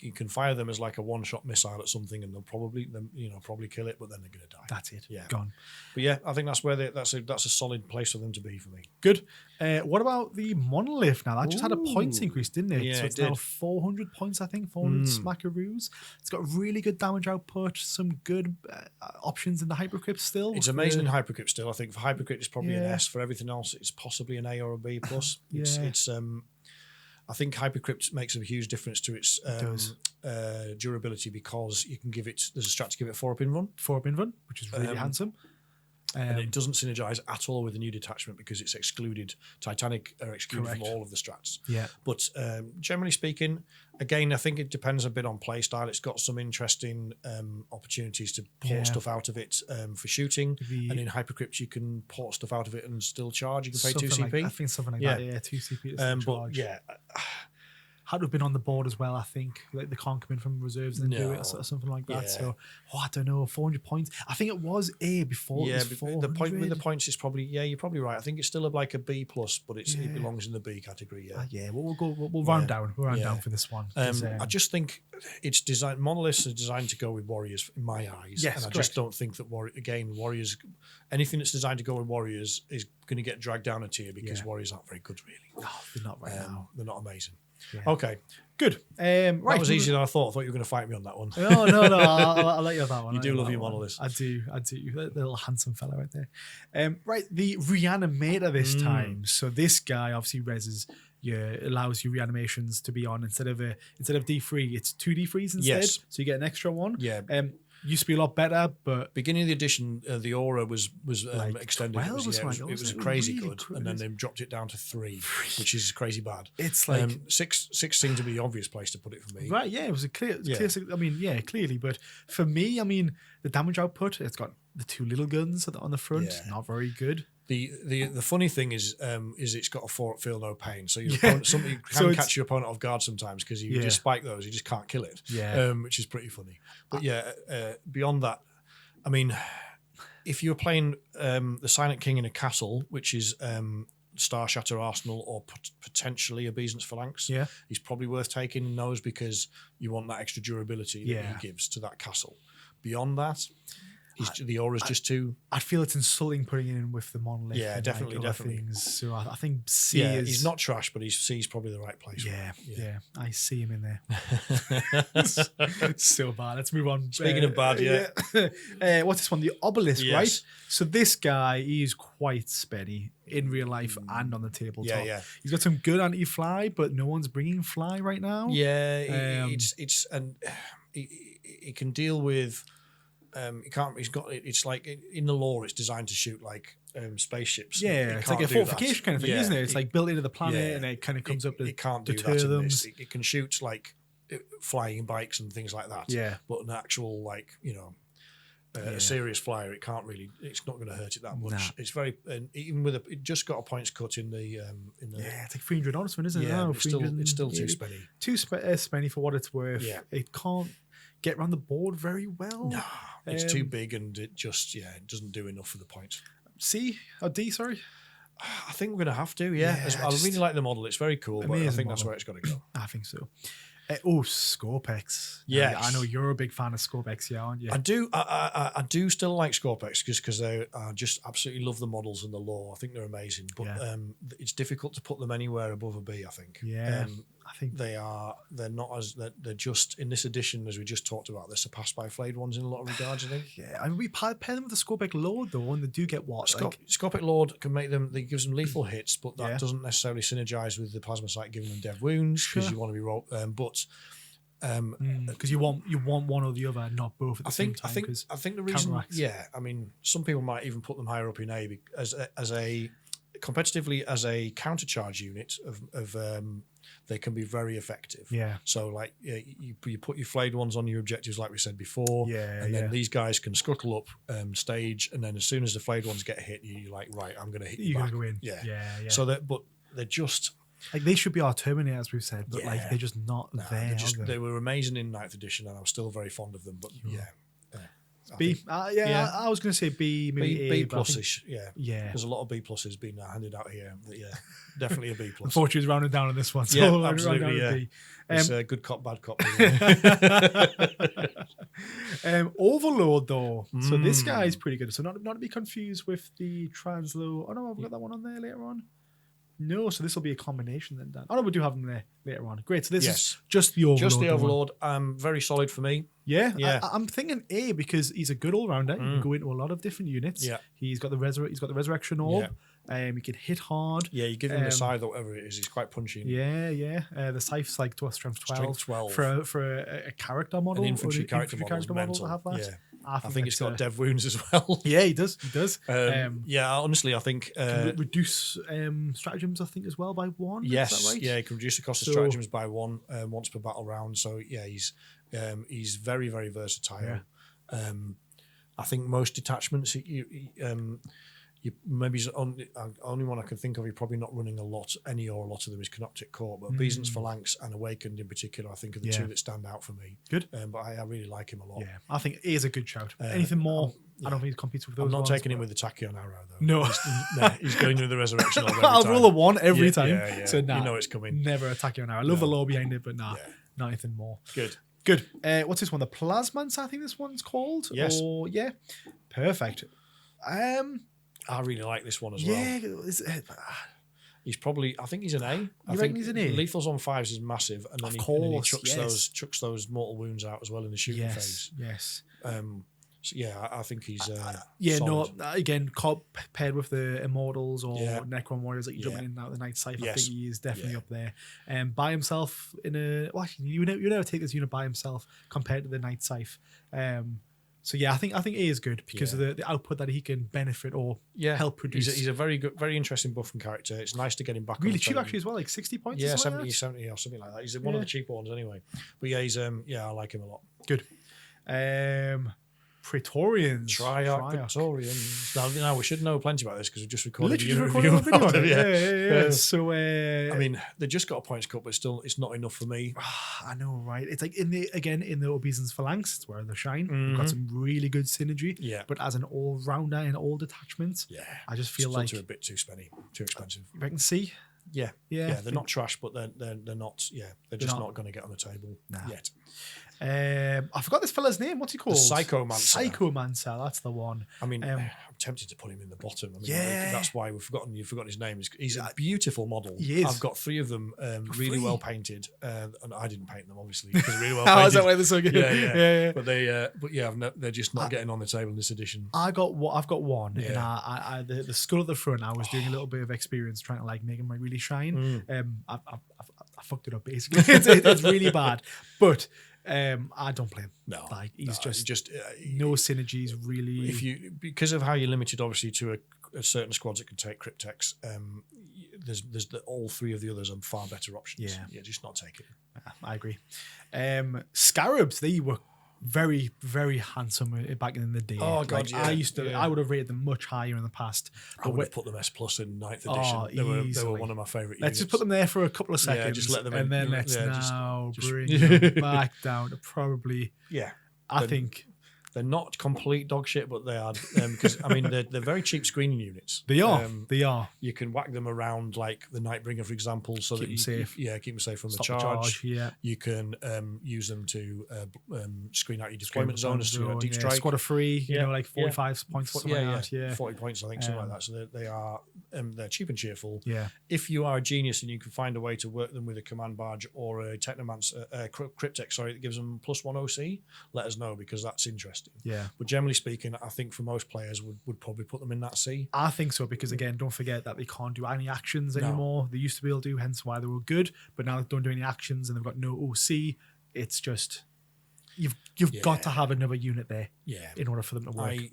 You can fire them as like a 1-shot missile at something, and they'll probably kill it, but then they're going to die. That's it. Yeah, gone. But yeah, I think that's where that's a solid place for them to be for me. Good. What about the monolith now? That just had a points increase, didn't it? Yeah, so it's now 400 points, I think. 400 smackaroos. It's got really good damage output. Some good options in the Hypercrypt still. It's amazing in Hypercrypt still. I think for Hypercrypt it's probably an S. For everything else, it's possibly an A or a B plus. I think Hypercrypt makes a huge difference to its durability because you can give it. There's a strat to give it 4-up in run. 4-up in run, which is really handsome. And it doesn't synergize at all with the new detachment because it's excluded. Titanic are excluded from all of the strats. Yeah. But generally speaking, again, I think it depends a bit on play style. It's got some interesting opportunities to port stuff out of it for shooting. And in Hypercrypt, you can port stuff out of it and still charge. You can pay 2 CP. I think something like that. Yeah, 2 CP. But yeah. Had to have been on the board as well, I think. Like they can't come in from reserves and do it or something like that. So, I don't know, 400 points. I think it was A before. Yeah, it was the point with the points is probably, you're probably right. I think it's still like a B plus, but it belongs in the B category. Yeah, we'll round down. We'll round down for this one. I just think it's designed. Monoliths are designed to go with warriors in my eyes, yes, and I just don't think that warriors, anything that's designed to go with warriors is going to get dragged down a tier because warriors aren't very good, really. No, they're not right now. They're not amazing. Yeah. Okay, good. Right, that was easier than I thought. I thought you were going to fight me on that one. No, I'll let you have that one. You do love your monoliths. I do. The little handsome fella right there. Right, the reanimator this time. So this guy obviously allows you reanimations to be on instead of D3, it's 2 D3s instead. Yes. So you get an extra one. Yeah. Used to be a lot better, but beginning of the edition, the aura was like extended. It was crazy really good, and then they dropped it down to 3, which is crazy bad. It's like 6 seemed to be the obvious place to put it for me. Right? Yeah, it was a clear. I mean, clearly, but for me, I mean, the damage output. It's got the 2 little guns on the front. Not very good. The funny thing is it's got a 4-up feel no pain, so your opponent, somebody can catch your opponent off guard sometimes because you just spike those, you just can't kill it. Which is pretty funny. But beyond that, I mean, if you're playing the Silent King in a castle, which is Star Shatter Arsenal or potentially a Beesant's Phalanx. Yeah. He's probably worth taking in those because you want that extra durability that he gives to that castle. Beyond that, the aura's just too... I feel it's insulting putting it in with the monolith. Yeah, definitely. Things. So I think C is... he's not trash, but C's probably the right place. Yeah. I see him in there. So bad. Let's move on. Speaking of bad, what's this one? The Obelisk, Yes. right? So this guy, he's quite spenny in real life and on the tabletop. Yeah. He's got some good anti-fly, but no one's bringing fly right now. Yeah, he can deal with... It's like in the lore, it's designed to shoot like spaceships. Yeah, it's like a fortification kind of thing, isn't it? It's like built into the planet, and it kind of comes up to it can't do that in this. It can shoot like flying bikes and things like that. Yeah, but an actual a serious flyer, it can't really. It's not going to hurt it that much. Nah. It's very even with it just got a points cut in the. It's like 300 on this one, isn't it? Yeah, it's still too spenny. Too spenny for what it's worth. Yeah, it can't get around the board very well. No. It's too big and it just, it doesn't do enough for the points. C or D, sorry? I think we're going to have to, I really like the model. It's very cool, but I think that's where it's got to go. I think so. Scorpex. Yes. I know you're a big fan of Scorpex, aren't you? I do. I do still like Scorpex just because I just absolutely love the models and the lore. I think they're amazing, but it's difficult to put them anywhere above a B, I think. Yeah. I think they're not as they're just in this edition, as we just talked about, they're surpassed by flayed ones in a lot of regards, I think. Yeah, I mean, we pair them with the Scorpex Lord though, and they do get what? Scorpex Lord can make them, they gives them lethal hits, but that doesn't necessarily synergize with the plasma sight giving them dead wounds because you want to be because you want one or the other, not both at the same time. I think the reason, I mean, some people might even put them higher up in A as a competitively as a countercharge unit of they can be very effective. Yeah. So like you put your flayed ones on your objectives, like we said before. Yeah. And then these guys can scuttle up stage, and then as soon as the flayed ones get hit, you're like, right, I'm going to hit you back. You're going to go in. Yeah. Yeah. So but they're just. Like they should be our Terminator, as we've said, but like they're just not there. They were amazing in 9th edition, and I'm still very fond of them. But B. I was going to say B, maybe B plusish. Yeah. There's a lot of B pluses being handed out here. But definitely a B plus. Unfortunately, it's rounded down on this one. So absolutely. Yeah. It's a good cop, bad cop. Overlord though. So this guy is pretty good. So not to be confused with the Translo. Oh no, I've got that one on there later on. No, so this will be a combination then, Dan. Oh no, we do have them there later on. Great. So this is just the Overlord. Just the Overlord. Very solid for me. Yeah. I'm thinking A because he's a good all-rounder. He can go into a lot of different units. Yeah. He's got the resurrection orb. Yeah. He can hit hard. Yeah, you give him the scythe or whatever it is. He's quite punchy. Yeah. The scythe's like to a strength 12. Strength 12. For a character model. An infantry character model to have that. Yeah. I think it's got dev wounds as well. Yeah, he does. Honestly, I think reduce stratagems, I think, as well by 1. Yes, is that right? Yeah, he can reduce the cost of stratagems by 1 once per battle round. So yeah, he's very, very versatile. Yeah. I think most detachments, maybe only one I can think of. You're probably not running a lot of them is Canoptic Court, but Beesant's Phalanx and Awakened in particular, I think, are the two that stand out for me. Good, but I really like him a lot. Yeah, I think he is a good shout. Anything more? I don't think he competes with those. I'm not taking him with the Tachyon Arrow though. No, he's going with the Resurrection Orb. I'll roll a 1 every time. Yeah. So you know it's coming. Never a Tachyon Arrow. I love the lore behind it, but not anything more. Good. What's this one? The Plasmance, I think this one's called. Yes. Perfect. I really like this one as well. Yeah, he's probably. I think he's an A. I think he's an A. Lethals on 5s is massive, and then he chucks those mortal wounds out as well in the shooting phase. Yes. So I think he's. Solid. Again, paired with the Immortals or Necron Warriors that you're jumping in and out of the Night Scythe. I think he is definitely up there. By himself in a. Well, you never take this unit by himself compared to the Night Scythe. So I think A is good because of the output that he can benefit or help produce. He's a very good, very interesting buffing character. It's nice to get him back. Really cheap actually as well, like 60 points. Yeah, 70 or something like that. He's one of the cheaper ones anyway. But he's I like him a lot. Good. Praetorians. Triarch Praetorians. Now we should know plenty about this because we just recorded Literally a just review recorded a about video. it. Yeah. So I mean, they just got a points cut, but still, it's not enough for me. I know, right? It's like in the Obeisance Phalanx, it's where they shine. We've got some really good synergy. Yeah. But as an all-rounder in all detachments, I just feel still like a bit too expensive. I can see. Yeah. They're not trash, but they're not. Yeah, they're just not going to get on the table yet. I forgot this fella's name. What's he called? The Psychomancer. That's the one. I mean, I'm tempted to put him in the bottom. I mean, that's why you've forgotten his name. He's a beautiful model. He is. I've got 3 of them, really well painted, and I didn't paint them obviously because they're really well painted. Is that why they're so good? Yeah. But they're just not getting on the table in this edition. I've got one, and the skull at the front. I was doing a little bit of experience trying to like make him like really shine. I fucked it up basically. It's really bad, but. I don't play him. No, like he's just no synergies really. Because of how you're limited, obviously to a certain squads that can take Cryptex. There's all 3 of the others are far better options. Yeah, just not take it. I agree. Scarabs, they were very, very handsome back in the day. Oh god, I would have rated them much higher in the past. I would have put them S+ in 9th edition. They were one of my favourite units. Let's just put them there for a couple of seconds. Just let them and in. Then let's bring them back down to probably. Yeah, I think they're not complete dog shit, but they are because I mean they're very cheap screening units. They are. You can whack them around like the Nightbringer, for example, so keep that safe. Keep them safe from Stop the charge. Yeah, you can use them to screen out your deployment zones to deep strike. Squad of 3, like 45 points. 40 points, I think, something like that. So they are they're cheap and cheerful. Yeah, if you are a genius and you can find a way to work them with a command barge or a Technomancer, Cryptex, that gives them +1 OC, let us know because that's interesting. Yeah, but generally speaking, I think for most players would probably put them in that C. I think so because again, don't forget that they can't do any actions anymore. They used to be able to, hence why they were good. But now they don't do any actions and they've got no OC. It's just you've got to have another unit there. Yeah, in order for them to work. I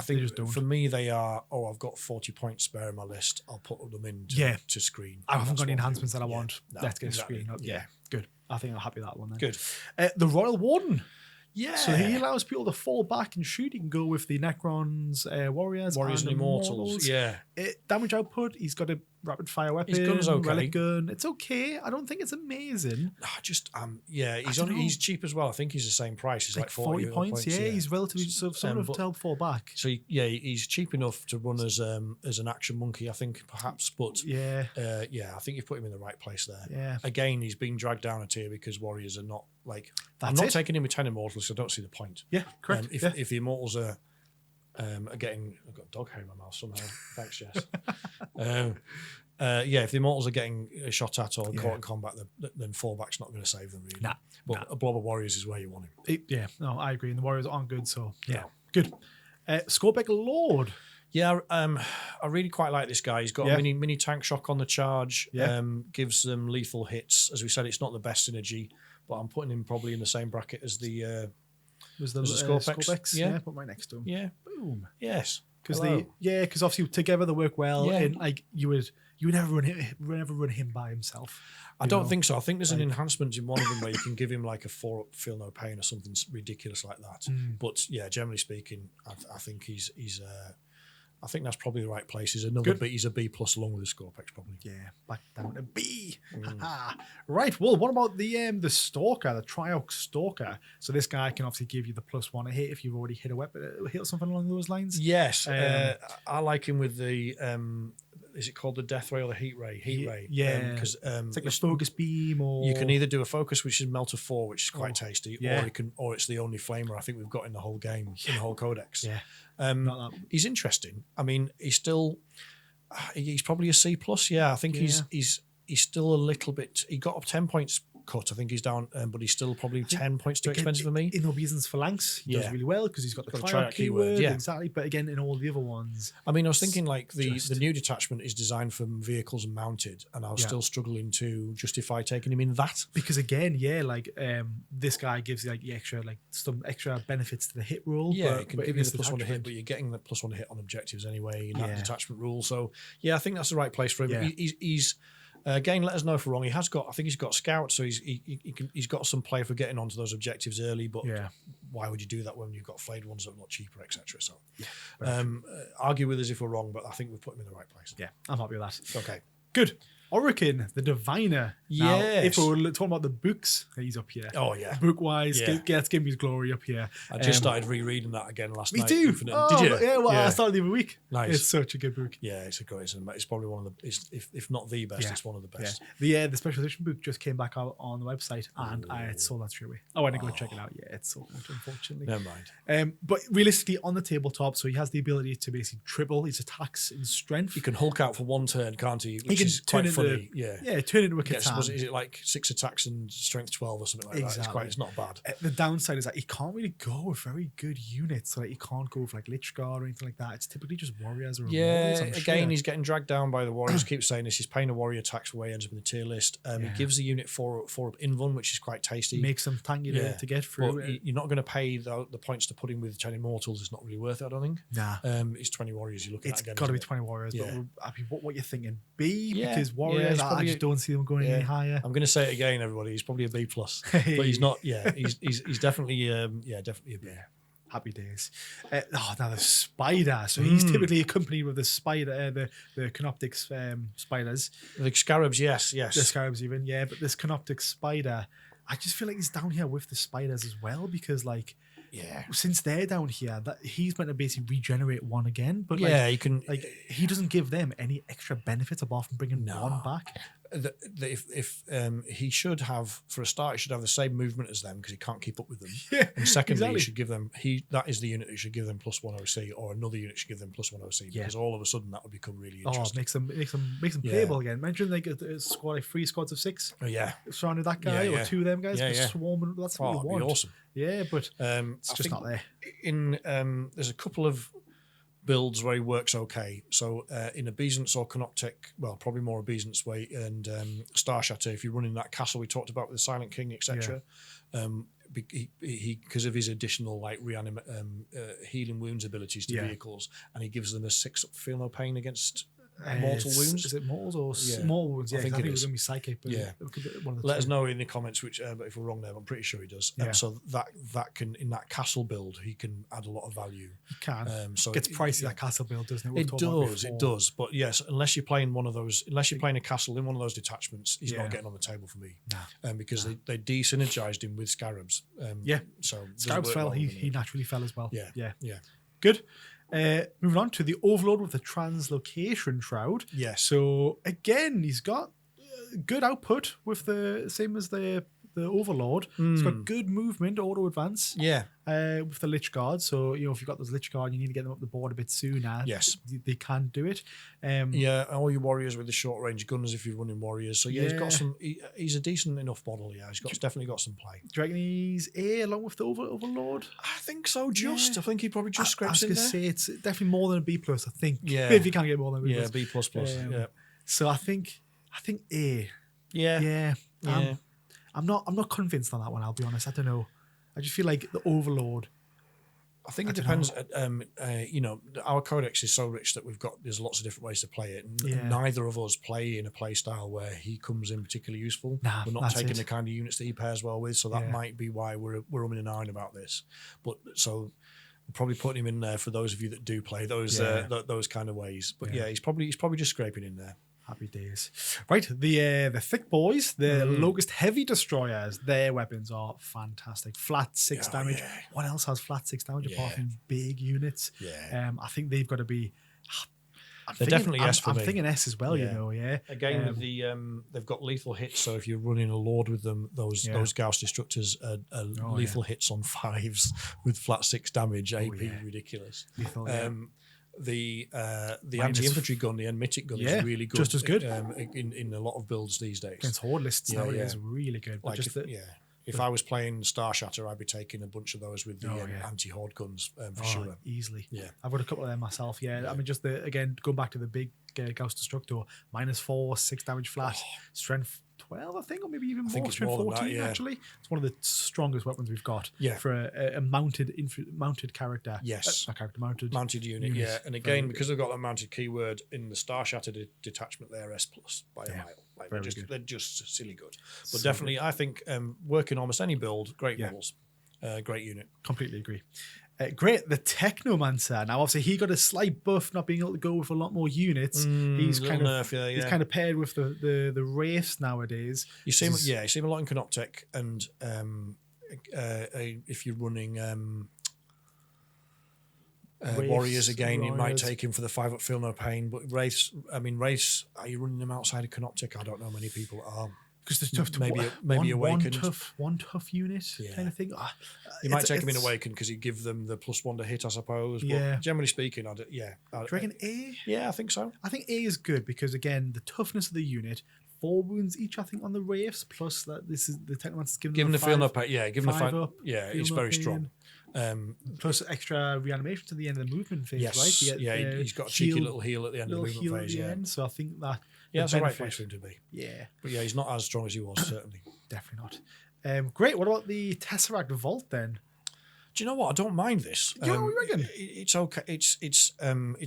think just don't. For me, they are. Oh, I've got 40 points spare in my list. I'll put them in to screen. I haven't got any enhancements that I want. Let's get a screen. Yeah, good. I think I'm happy with that one then. Good. The Royal Warden. Yeah. So he allows people to fall back and shoot. He can go with the Necrons, Warriors and Immortals. Yeah. Damage output, he's got a rapid fire weapon. His gun's okay. Relic gun. It's okay. I don't think it's amazing. He's cheap as well. I think he's the same price. He's like 40 points. Yeah, he's relatively someone to help fall back. So he's cheap enough to run as an action monkey, I think, perhaps. But I think you've put him in the right place there. Yeah. Again, he's being dragged down a tier because Warriors are not like. I'm not taking him with 10 Immortals, so I don't see the point. Yeah, correct. If the Immortals are getting, I've got dog hair in my mouth somehow. Thanks, Jess. If the Immortals are getting shot at or caught in combat, then fallback's not going to save them really. But a blob of Warriors is where you want him. I agree. And the Warriors aren't good, so good. Scorbeck Lord. Yeah, I really quite like this guy. He's got a mini tank shock on the charge. Gives them lethal hits. As we said, it's not the best synergy, but I'm putting him probably in the same bracket as the Scorbex. Yeah, put right next to him. Yeah, boom. Yes, because obviously together they work well. Yeah. And like you would never run him by himself. I don't think so. I think there's an enhancement in one of them where you can give him like a 4-up feel no pain or something ridiculous like that. But generally speaking, I think he's I think that's probably the right place. He's a B+ along with the Scorpex probably. Yeah, back down to B. Right. Well, what about the Stalker, the Triarch Stalker? So this guy can obviously give you the +1 a hit if you've already hit a weapon, hit something along those lines. Yes, I like him with the. Is it called the Death Ray or the Heat Ray? Heat Ray. Yeah, because it's like a focus beam, or you can either do a focus, which is Melt of 4, which is quite tasty, or it's the only flamer I think we've got in the whole game, in the whole Codex. Yeah. He's interesting. I mean, he's probably a C+. Yeah, I think he's still a little bit. He got up 10 points cut. I think he's down, but he's still probably 10 points too expensive for me. In Obeisance Phalanx, he does really well because he's got the Triarch keyword. Yeah, exactly. But again, in all the other ones, I mean, I was thinking like the new detachment is designed for vehicles and mounted, and I was still struggling to justify taking him in that because again, this guy gives you like the extra, like some extra benefits to the hit roll. Yeah, it can give you the +1 to hit, but you're getting the +1 to hit on objectives anyway in that detachment rule. So I think that's the right place for him. Yeah. He's Again, let us know if we're wrong. I think he's got scouts, so he's got some play for getting onto those objectives early. But why would you do that when you've got flayed ones that are a lot cheaper, etc.? So, argue with us if we're wrong, but I think we've put him in the right place. Yeah, I'm happy with that. Okay, good. Orican, the Diviner. Now, Yes. if we're talking about the books, he's up here. Oh, yeah. Book-wise, gets Give Me His Glory up here. I just started rereading that again last night. Me too. Infinite. Oh, Did you? Yeah, well, I started the other week. Nice. It's such a good book. Yeah, it's a great. It's probably one of the, if not the best, it's one of the best. Yeah. The special edition book just came back out on the website, and I had sold that straight away. I went to go check it out. Yeah, it's sold out, unfortunately. Never mind. But realistically, on the tabletop, so he has the ability to basically triple his attacks in strength. He can Hulk out for one turn, can't he? Which can is turn quite into, funny. Turn into a Yes, Catan. is it like 6 attacks and strength 12 or something like Exactly. that? It's not bad. The downside is that he can't really go with very good units. So he can't go with like Lich Guard or anything like that. It's typically just warriors or removals, I'm again, sure. he's getting dragged down by the warriors. Keep saying this. He's paying a warrior tax where he ends up in the tier list. He gives the unit 4 up invuln, which is quite tasty. Makes them tanky to get through. But you're not going to pay the points to put him with 10 immortals. It's not really worth it, I don't think. Nah. It's 20 warriors you're looking at again. It's got to be 20 warriors. But I mean, what you're thinking? B? Yeah. Because warriors, Yeah, I just don't see them going any higher. I'm going to say it again, everybody. He's probably a B+. But he's not. Yeah, he's definitely definitely a B. Happy days. Now the spider. So he's typically accompanied with the spider, the Canoptics spiders. The scarabs, yes. The scarabs even, but this Canoptic spider, I just feel like he's down here with the spiders as well because since they're down here, that he's meant to basically regenerate one again. But you can. He doesn't give them any extra benefits apart from bringing one back. If he should have, for a start, he should have the same movement as them because he can't keep up with them. And secondly, he should give them that is the unit who should give them +1 OC, or another unit should give them +1 OC because all of a sudden that would become really interesting. Makes them playable again. Imagine like a squad, like 3 squads of 6. Surrounded that guy or 2 of them guys, swarming. That's what you want. Be awesome. Yeah, but it's just not there. There's a couple of builds where he works okay. So in Obeisance or Canoptic, well, probably more Obeisance way, and Star Shatter, if you're running that castle we talked about with the Silent King, etc., he because of his additional like healing wounds abilities to vehicles, and he gives them a 6 feel no pain against mortal wounds. Is it mortals or mortal wounds? Yeah, I think it was going to be psychic. But let us know in the comments which. But if we're wrong there, I'm pretty sure he does. So that can, in that castle build, he can add a lot of value. He can. So gets pricey that castle build, doesn't it? It does. But yes, unless you're playing one of those, unless you're playing a castle in one of those detachments, he's not getting on the table for me. Because they de-synergized him with scarabs. So scarabs fell. He naturally fell as well. Yeah. Good. Moving on to the Overlord with the Translocation Shroud. Yes. So again, he's got good output with the same as the Overlord. He's got good movement, auto advance. With the Lich Guard. So if you've got those Lich Guard, you need to get them up the board a bit sooner. Yes. They can do it. All your warriors with the short range guns if you're running warriors. So he's got some. He's a decent enough model. He's definitely got some play. Do you reckon he's A along with the Overlord? I think so. I think he probably just scrapes in there. I was going to say it's definitely more than a B+. I think. If you can't get more than a B+. B++. So I think A. I'm not convinced on that one. I'll be honest. I don't know. I just feel like the Overlord. I think it depends. Our codex is so rich that there's lots of different ways to play it. And neither of us play in a play style where he comes in particularly useful. We're not taking the kind of units that he pairs well with, so that might be why we're umming and ahhing about this. But so we're probably putting him in there for those of you that do play those kind of ways. But he's probably just scraping in there. Happy days. Right, the thick boys, the Locust Heavy Destroyers, their weapons are fantastic. Flat 6 damage. What else has flat 6 damage apart from big units? I think they've got to be. They're definitely S for me. I'm thinking S as well. Again, with they've got lethal hits. So if you're running a Lord with them, those Gauss Destructors are lethal hits on 5s with flat 6 damage. AP ridiculous. Lethal, the anti-infantry gun, the Enmitic gun, is really good. Just as good in a lot of builds these days. Against Horde lists nowadays, really good. Like if I was playing Star Shatter, I'd be taking a bunch of those with the anti-Horde guns for sure. Easily. I've got a couple of them myself. I mean, again, going back to the big Gauss Destructor, -4, 6 damage flat, strength 12, I think, or maybe even I think more. it's Strength more than that, 14, yeah. actually. It's one of the strongest weapons we've got for a mounted character. Yes. Mounted unit, yeah. And again, because they've got that mounted keyword in the Star Shatter detachment, they're S+ by a mile. Like they're just silly good. But definitely, I think working almost any build, great models, great unit. Completely agree. Great, the Technomancer. Now, obviously, he got a slight buff, not being able to go with a lot more units. He's kind of he's kind of paired with the Wraiths nowadays. You see him a lot in Canoptek, and if you're running Warriors again, you might take him for the 5-up Feel No Pain. But Wraiths, are you running them outside of Canoptek? I don't know many people are. Because there's tough to maybe Awakened. One tough unit kind of thing. You might take him in Awakened because you give them the +1 to hit, I suppose. But generally speaking, do you reckon A? Yeah, I think so. I think A is good because, again, the toughness of the unit, 4 wounds each, I think, on the Wraiths, plus that this is the Technomancer's given the Feel No Pain. Yeah, give them the 5 up. Yeah, it's very strong. Plus extra reanimation to the end of the movement phase, right? He's got a cheeky little heal at the end of the movement phase. End, so I think that that's the right place for him to be. Yeah, but he's not as strong as he was, certainly. Definitely not. Great. What about the Tesseract Vault then? Do you know what? I don't mind this. Do you know what you reckon? It's okay. It's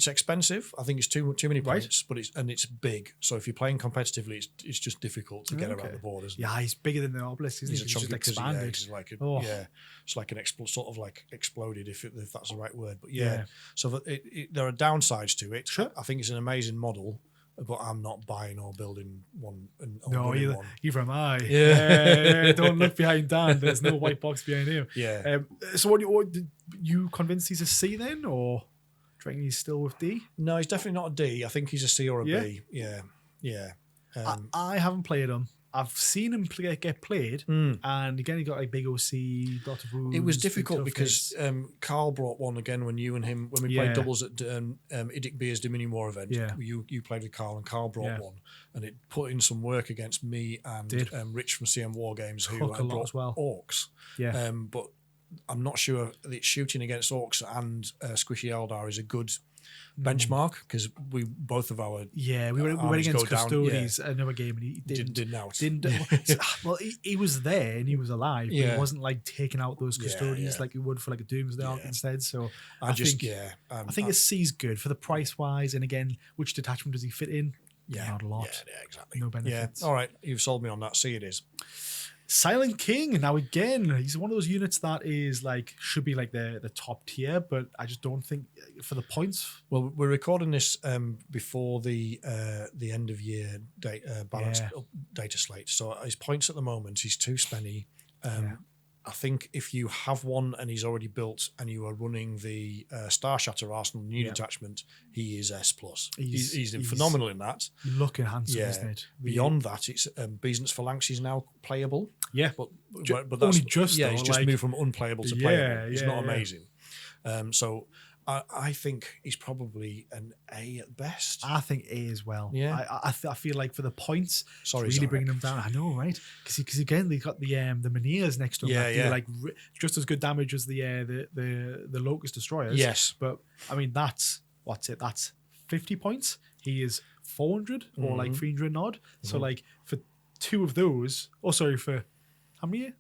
expensive. I think it's too many points, but it's big. So if you're playing competitively, it's just difficult to get around the borders. Yeah, he's bigger than the Obelisk, isn't he? He's just expanded. It's like an sort of like exploded, if that's the right word. But so there are downsides to it. Sure. I think it's an amazing model, but I'm not buying or building one. Either am I. Yeah. Don't look behind Dan. There's no white box behind him. Yeah. So what did you convinced he's a C then, or do you reckon he's still with D? No, he's definitely not a D. I think he's a C or a B. Yeah. I haven't played him. I've seen him get played, and again he got like big OC, lot of wounds. It was difficult because Carl brought one again when we played doubles at Idic Beer's Dominion War event. Yeah. You played with Carl, and Carl brought one, and it put in some work against me and Rich from CM War Games, who brought as well. Orcs. Yeah, but I'm not sure that shooting against Orcs and Squishy Eldar is a good benchmark, because we both of our we went against Custodes another game, and he didn't well, he was there and he was alive, but he wasn't like taking out those Custodians like you would for like a Doomsday Arc instead. So I think a C's good for the price wise, and again, which detachment does he fit in? Not a lot. Yeah, exactly. No benefits. All right, you've sold me on that. C it is. Silent King. Now again, he's one of those units that is like should be like the top tier, but I just don't think for the points. Well, we're recording this before the end of year balanced data slate. So his points at the moment, he's 2 spenny. I think if you have one and he's already built and you are running the Star Shatter Arsenal new detachment, he is S+. He's phenomenal in that. Looking handsome, isn't it? Beyond that, it's Beesnant's Phalanx is now playable. Yeah, but that's only just he's just moved from unplayable to playable. He's not amazing. So I think he's probably an A at best. I think A as well. Yeah, I feel like for the points, really Zarek. Bringing them down. I know, right? Because again, they got the Minears next to them. That do like just as good damage as the Locust Destroyers. Yes, but I mean that's 50 points. He is 400 or like 300 odd. So like for 2 of those, for how many?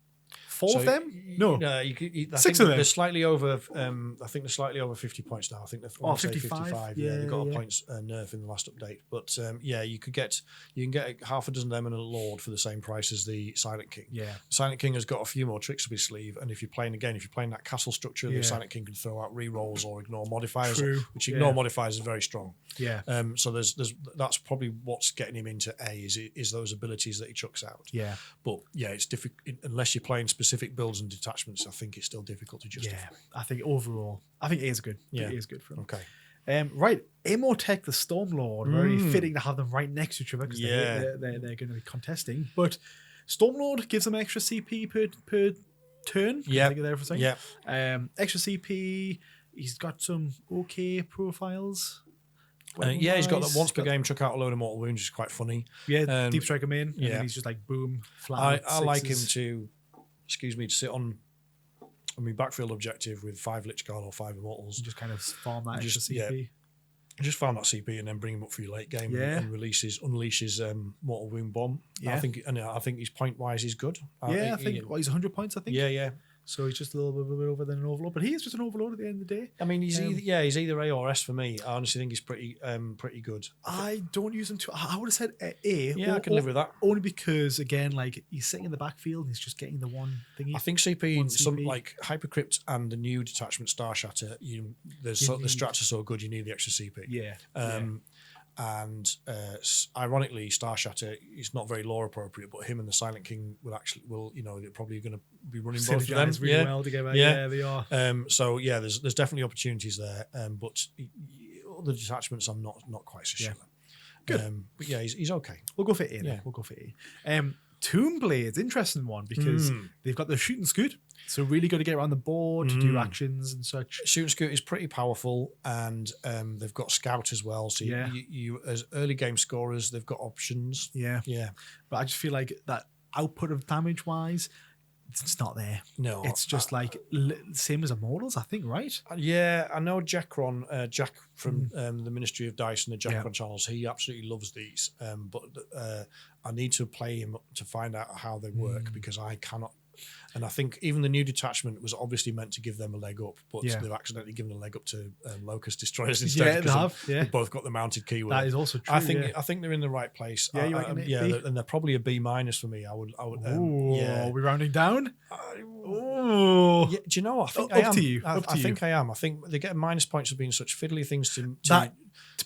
4 of them? No, I 6 think of them. They're slightly over. I think they're slightly over 50 points now. I think they're 55. Yeah, they got a points nerf in the last update. But you can get half a dozen of them and a Lord for the same price as the Silent King. Yeah, Silent King has got a few more tricks up his sleeve, and if you're playing that castle structure, the Silent King can throw out rerolls or ignore modifiers, which ignore modifiers is very strong. Yeah. So there's that's probably what's getting him into A is those abilities that he chucks out. Yeah. But it's difficult unless you're playing specific builds and detachments. I think it's still difficult to justify. Yeah, I think overall, A is good. A is good for him. Okay. Right, Amotech the Stormlord. Very fitting to have them right next to each other because they're going to be contesting. But Stormlord gives them extra CP per turn. Yeah. There for a second. Yeah. Extra CP. He's got some okay profiles. He's got that once per game chuck out a load of mortal wounds, which is quite funny. Yeah, deep strike him in, and then he's just like boom, flat. I like him to sit on my backfield objective with 5 Lich Guard or 5 Immortals. And just kind of farm that extra CP. I just found that CP and then bring him up for your late game and unleashes Mortal Wound Bomb. Yeah. I think his point wise is good. I think he's 100 points. I think. Yeah. So he's just a little bit over than an Overlord, but he is just an Overlord at the end of the day. I mean, he's either A or S for me. I honestly think he's pretty good. I don't use him too. I would have said A. Yeah, I can live with that. Only because again, like he's sitting in the backfield, and he's just getting the one thingy. I think CP, some like Hypercrypt and the new detachment Star Shatter. The strats are so good, you need the extra CP. Yeah. And ironically, Star Shatter is not very lore appropriate, but him and the Silent King they're probably going to be running both of them really well together. Yeah, they are. So there's definitely opportunities there. But other detachments, I'm not quite so sure. Good. But yeah, he's okay. We'll go for A. Yeah, we'll go for A. Tomb Blades, interesting one because they've got the shoot and scoot, so really good to get around the board, do actions and such. Shoot and scoot is pretty powerful, and they've got scout as well. So you as early game scorers, they've got options. Yeah. But I just feel like that output of damage wise, it's not there. No, it's just like same as Immortals, I think, right? Yeah, I know Jack from the Ministry of Dice and the Jackron channels. He absolutely loves these, but I need to play him to find out how they work because I cannot. And I think even the new detachment was obviously meant to give them a leg up, but they've accidentally given a leg up to Locust Destroyers instead. Yeah, they have. They've both got the mounted keyword. That is also true. I think they're in the right place. Yeah, and they're probably a B- for me. I would. Are we rounding down? Do you know what? I think I am. To you. I think I am. I think they get minus points for being such fiddly things to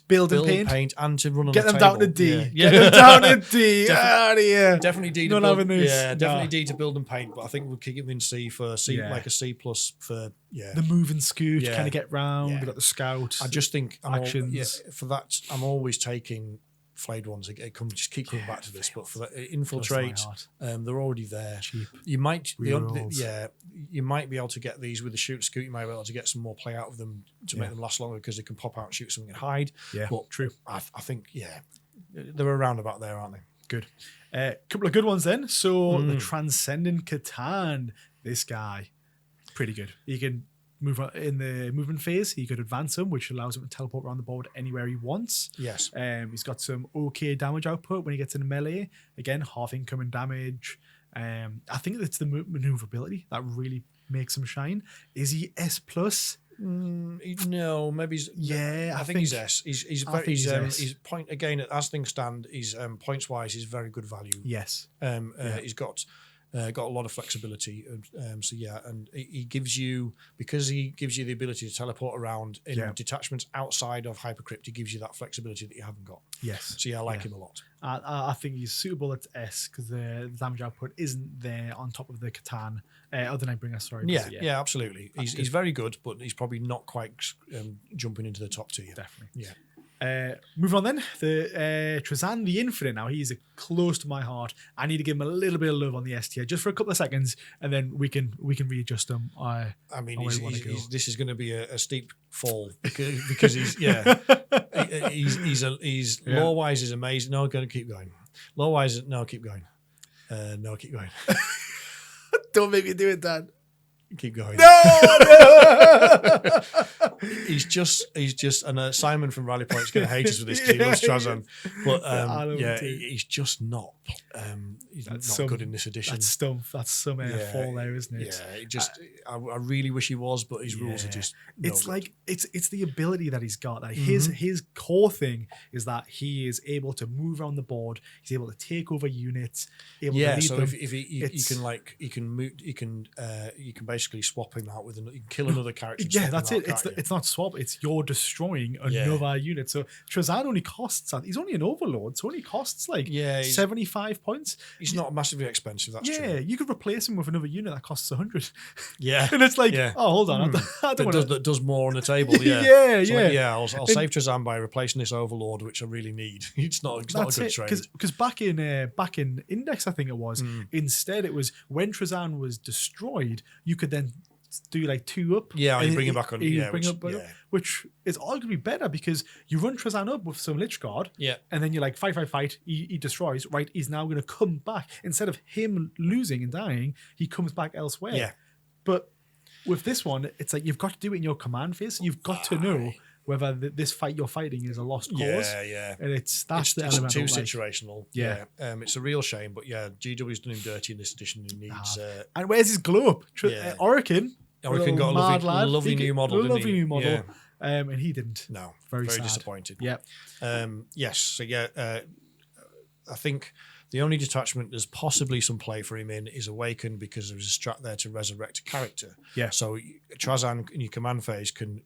build and paint and to run on get the them table. down to D. Get them down to D. Out of here. Definitely D. Not having this. Yeah, definitely D to build and paint. But I think we'll kick him in C for C, like a C plus for the move and scoot. Kind of get round. We got the scout. I just think actions. For that, I'm always taking flayed ones. Just keep coming back to this, but for the infiltrate, they're already there. Cheap. You might be able to get these with the shoot and scoot. You might be able to get some more play out of them to make them last longer because they can pop out and shoot something and hide. Yeah, but true. I think they're around about there, aren't they? Good. Couple of good ones then. So the Transcendent Catan, this guy, pretty good. He can move in the movement phase. He could advance him, which allows him to teleport around the board anywhere he wants. Yes. He's got some okay damage output when he gets into melee. Again, half incoming damage. I think it's the maneuverability that really makes him shine. Is he S plus? No, maybe he's. Yeah, I think he's S. He's very. He's point again as things stand. He's points wise. He's very good value. Yes. He's got a lot of flexibility. And he gives you the ability to teleport around in detachments outside of Hypercrypt. He gives you that flexibility that you haven't got. Yes. So I like him a lot. I think he's suitable at S because the damage output isn't there on top of the Catan. Other than Nightbringer, sorry. Yeah, absolutely. He's very good, but he's probably not quite jumping into the top tier. Definitely. Yeah. Moving on then, the Trazan the Infinite. Now he's close to my heart. I need to give him a little bit of love on the S tier just for a couple of seconds, and then we can readjust him. This is going to be a steep fall because he's he's lore wise is amazing. No, going to keep going. Lore wise, no, keep going. No, keep going. Don't make me do it, Dad. Keep going. No. He's just, and Simon from Rally Point is going to hate us for this because he loves Trazan, but he's just not. He's not good in this edition. That's some fall there, isn't it? Yeah, I really wish he was, but his rules are just. It's like it's the ability that he's got. Like his core thing is that he is able to move around the board. He's able to take over units. So if you can basically swap him out with you can kill another character. Yeah, that's it. It's not swap. It's you're destroying another unit. So Trazan only costs. He's only an overlord, so only costs like 75 points. He's not massively expensive. That's true. Yeah, you could replace him with another unit that costs 100. Yeah, and it's like, oh, hold on, that does more on the table. Yeah, I'll save Trazan by replacing this overlord, which I really need. It's not a good trade. Because back in Index, I think it was. Instead, it was when Trazan was destroyed, you could then do like 2 up. Yeah, you bring him back on. Which is arguably better because you run Trazan up with some Lich Guard. Yeah. And then you're like, fight. He destroys. Right, he's now going to come back. Instead of him losing and dying, he comes back elsewhere. Yeah. But with this one, it's like you've got to do it in your command phase. You've got to know whether this fight you're fighting is a lost cause. Yeah. And that's the it's element. too of, like, situational. Yeah. It's a real shame, but yeah, GW's done him dirty in this edition. He needs. And where's his glow up? Orican got a lovely new model, didn't he? Lovely new model. Yeah. And he didn't. No, very disappointed. Yeah. Yes. So yeah, I think the only detachment there's possibly some play for him in is Awaken, because there's a strat there to resurrect a character. Yeah. So Trazan in your command phase can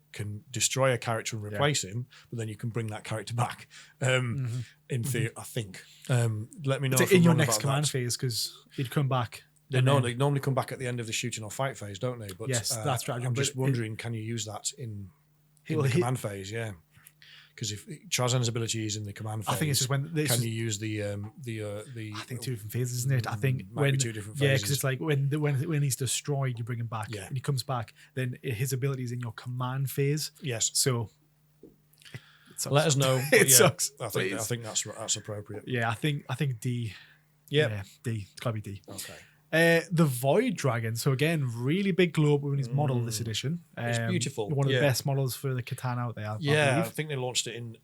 destroy a character and replace him, but then you can bring that character back. In theory, I think. Let me know if in I'm your wrong next about command that. phase, because he'd come back. They normally come back at the end of the shooting or fight phase, don't they? But yes, that's right. I'm just wondering, can you use that in the command phase? Yeah. Because if Trazan's ability is in the command phase, I think it's just when can you use the I think 2 different phases, isn't it? I think might be 2 different phases. because it's like when he's destroyed, you bring him back, and he comes back, then his ability is in your command phase. Yes. So let us know. It sucks. I think that's appropriate. Yeah, I think D. Yeah, D. It's gotta be D. Okay. The Void Dragon. So again, really big glow up in his model this edition. It's beautiful. One of the best models for the Catan out there. I think they launched it in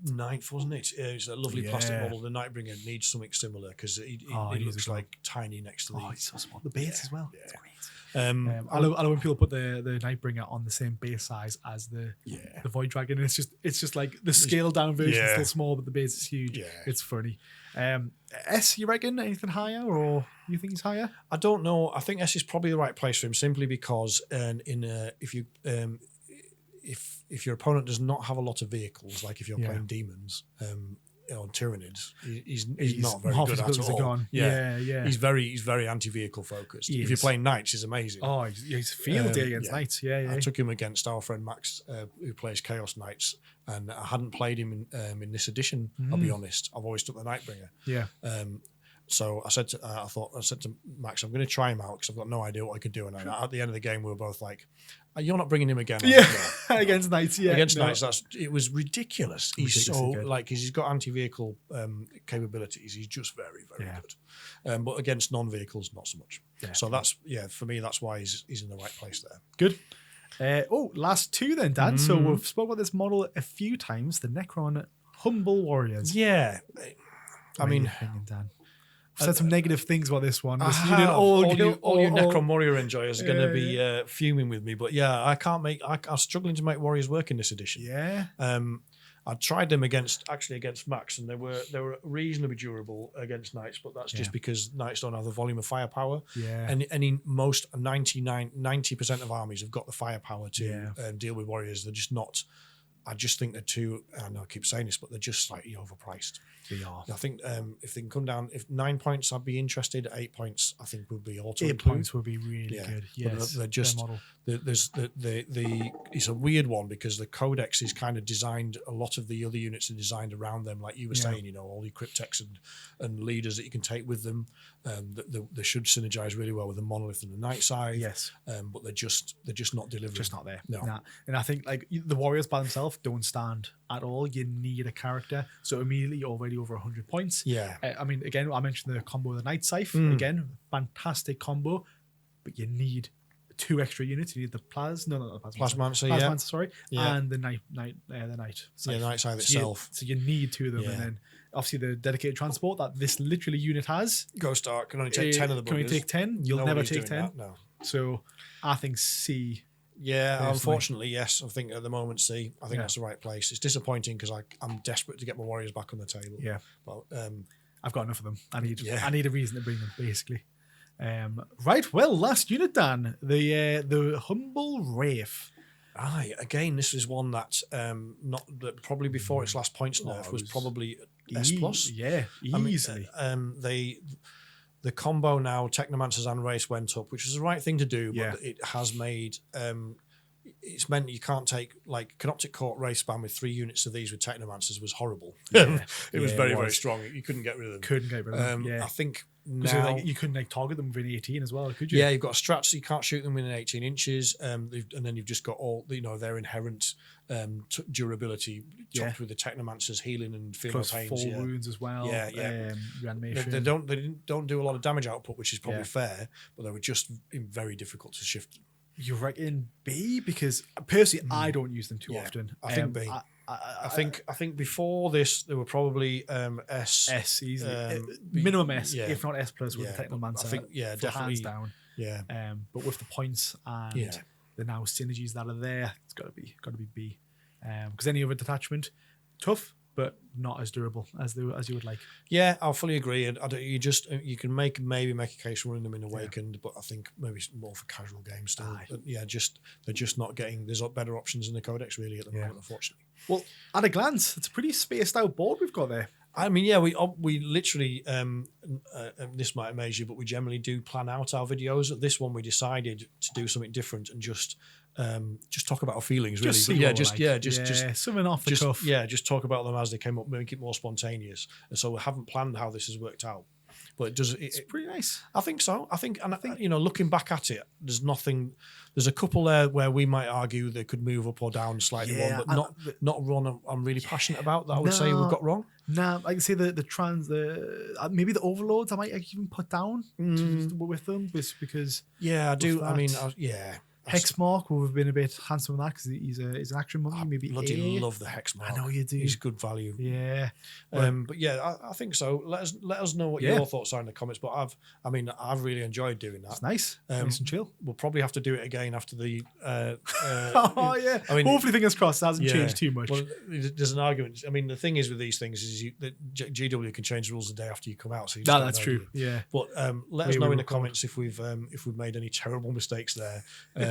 9th, wasn't it? It's a lovely plastic model. The Nightbringer needs something similar because he looks like tiny next to the. Oh, he's so small. The base as well. Yeah. It's great. I love when people put the Nightbringer on the same base size as the Void Dragon. And it's just like the scaled down version is still small, but the base is huge. Yeah. It's funny. S, you reckon anything higher, or you think he's higher? I don't know. I think S is probably the right place for him, simply because if your opponent does not have a lot of vehicles, like if you're playing demons on Tyranids, he's not very good at all. He's very anti-vehicle focused. If you're playing Knights, he's amazing. Oh, he's field day against Knights. I took him against our friend Max, who plays Chaos Knights, and I hadn't played him in this edition. I'll be honest. I've always took the Nightbringer. Yeah. So I said to Max, I'm going to try him out because I've got no idea what I could do. And at the end of the game, we were both like, "You're not bringing him again." Against Knights. Yeah, against Knights. It was ridiculous. He's so good. He's got anti-vehicle capabilities. He's just very good. But against non-vehicles, not so much. Yeah. So for me, that's why he's in the right place there. Good. Last 2 then, Dan. So we've spoken about this model a few times. The Necron Humble Warriors. Yeah. I mean, Dan. I've said some negative things about this one. All you Necron Warrior enjoyers are going to be fuming with me, but I'm struggling to make Warriors work in this edition. Yeah. I tried them against Max, and they were reasonably durable against Knights, but that's just because Knights don't have the volume of firepower. Yeah. And in most 90% of armies have got the firepower to deal with Warriors. They're just not. I just think they're too. I know I keep saying this, but they're just slightly overpriced. They are. I think if they can come down, if 9 points, I'd be interested. 8 points, I think, would be auto. 8 points would be really good. Yes, they're just it's a weird one because the Codex is kind of designed. A lot of the other units are designed around them, like you were saying. All the cryptex and leaders that you can take with them. They should synergize really well with the monolith and the night side. Yes, but they're just not delivering. Just not there. No. Nah. And I think the Warriors by themselves don't stand at all. You need a character, so immediately you're already over 100 points. Yeah. I mean, again, I mentioned the combo of the Night Scythe. Again, fantastic combo, but you need 2 extra units. You need the Plasmancer, sorry, and the Night Scythe. Yeah, Night Scythe itself. So you need 2 of them, and then obviously the dedicated transport that this literally unit has. Ghost Ark can only take 10 of the buggers. Can only take 10. You'll never take 10. No. So I think C. Yeah, personally. Unfortunately, yes. I think at the moment, C. I think that's the right place. It's disappointing because I'm desperate to get my Warriors back on the table. Yeah, but I've got enough of them. I need a reason to bring them, basically. Right. Well, last unit, Dan, the Humble Wraith. Aye, again, this is one that probably before its last points nerf was probably S plus. Yeah, easily. The combo now, Technomancers and Race went up, which was the right thing to do, but it has made it's meant you can't take Canoptic Court Race Spam with 3 units of these with Technomancers was horrible. It was very strong. You couldn't get rid of them. I think now you couldn't target them within 18 as well, could you? Yeah, you've got a strat, so you can't shoot them within 18 inches, and then you've just got all their inherent durability topped with the Technomancers healing and feeling pains. 4 wounds as well. Reanimation. They don't do a lot of damage output, which is probably fair, but they were just very difficult to shift. You reckon B? Because personally, I don't use them too often. I think B. I think before this there were probably S. S easily. Minimum S, if not S plus with the technical man. I think definitely hands down. Yeah. But with the points and the now synergies that are there, it's got to be B. Because any other detachment, tough, but not as durable as you would like. Yeah, I'll fully agree. And you can maybe make a case running them in Awakened, but I think maybe it's more for casual games still. But they're just not getting. There's better options in the Codex really at the moment, unfortunately. Well, at a glance, it's a pretty spaced out board we've got there. I mean, we literally, this might amaze you, but we generally do plan out our videos. This one we decided to do something different and just talk about our feelings, really. Just something off the cuff. Yeah, just talk about them as they came up, make it more spontaneous. And so we haven't planned how this has worked out. But it's pretty nice. I think so. I think looking back at it, there's nothing. There's a couple there where we might argue they could move up or down slightly more, but not one I'm really passionate about. That I would say we've got wrong. Nah, I can say maybe the overlords I might even put down with them because I do. That, I mean, Hexmark would have been a bit handsome with that because he's an action monkey. Maybe bloody love the Hexmark. I know you do. He's good value. Yeah, but yeah, I think so. Let us know what your thoughts are in the comments. But I've really enjoyed doing that. It's nice, nice and chill. We'll probably have to do it again after the. Oh yeah. I mean, hopefully, fingers crossed, it hasn't changed too much. Well, there's an argument. I mean, the thing is with these things is that GW can change rules the day after you come out. So that's true. Yeah. But let us know in the comments if we've made any terrible mistakes there.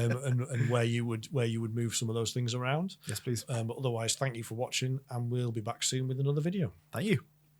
And where you would move some of those things around. Yes, please. But otherwise, thank you for watching, and we'll be back soon with another video. Thank you.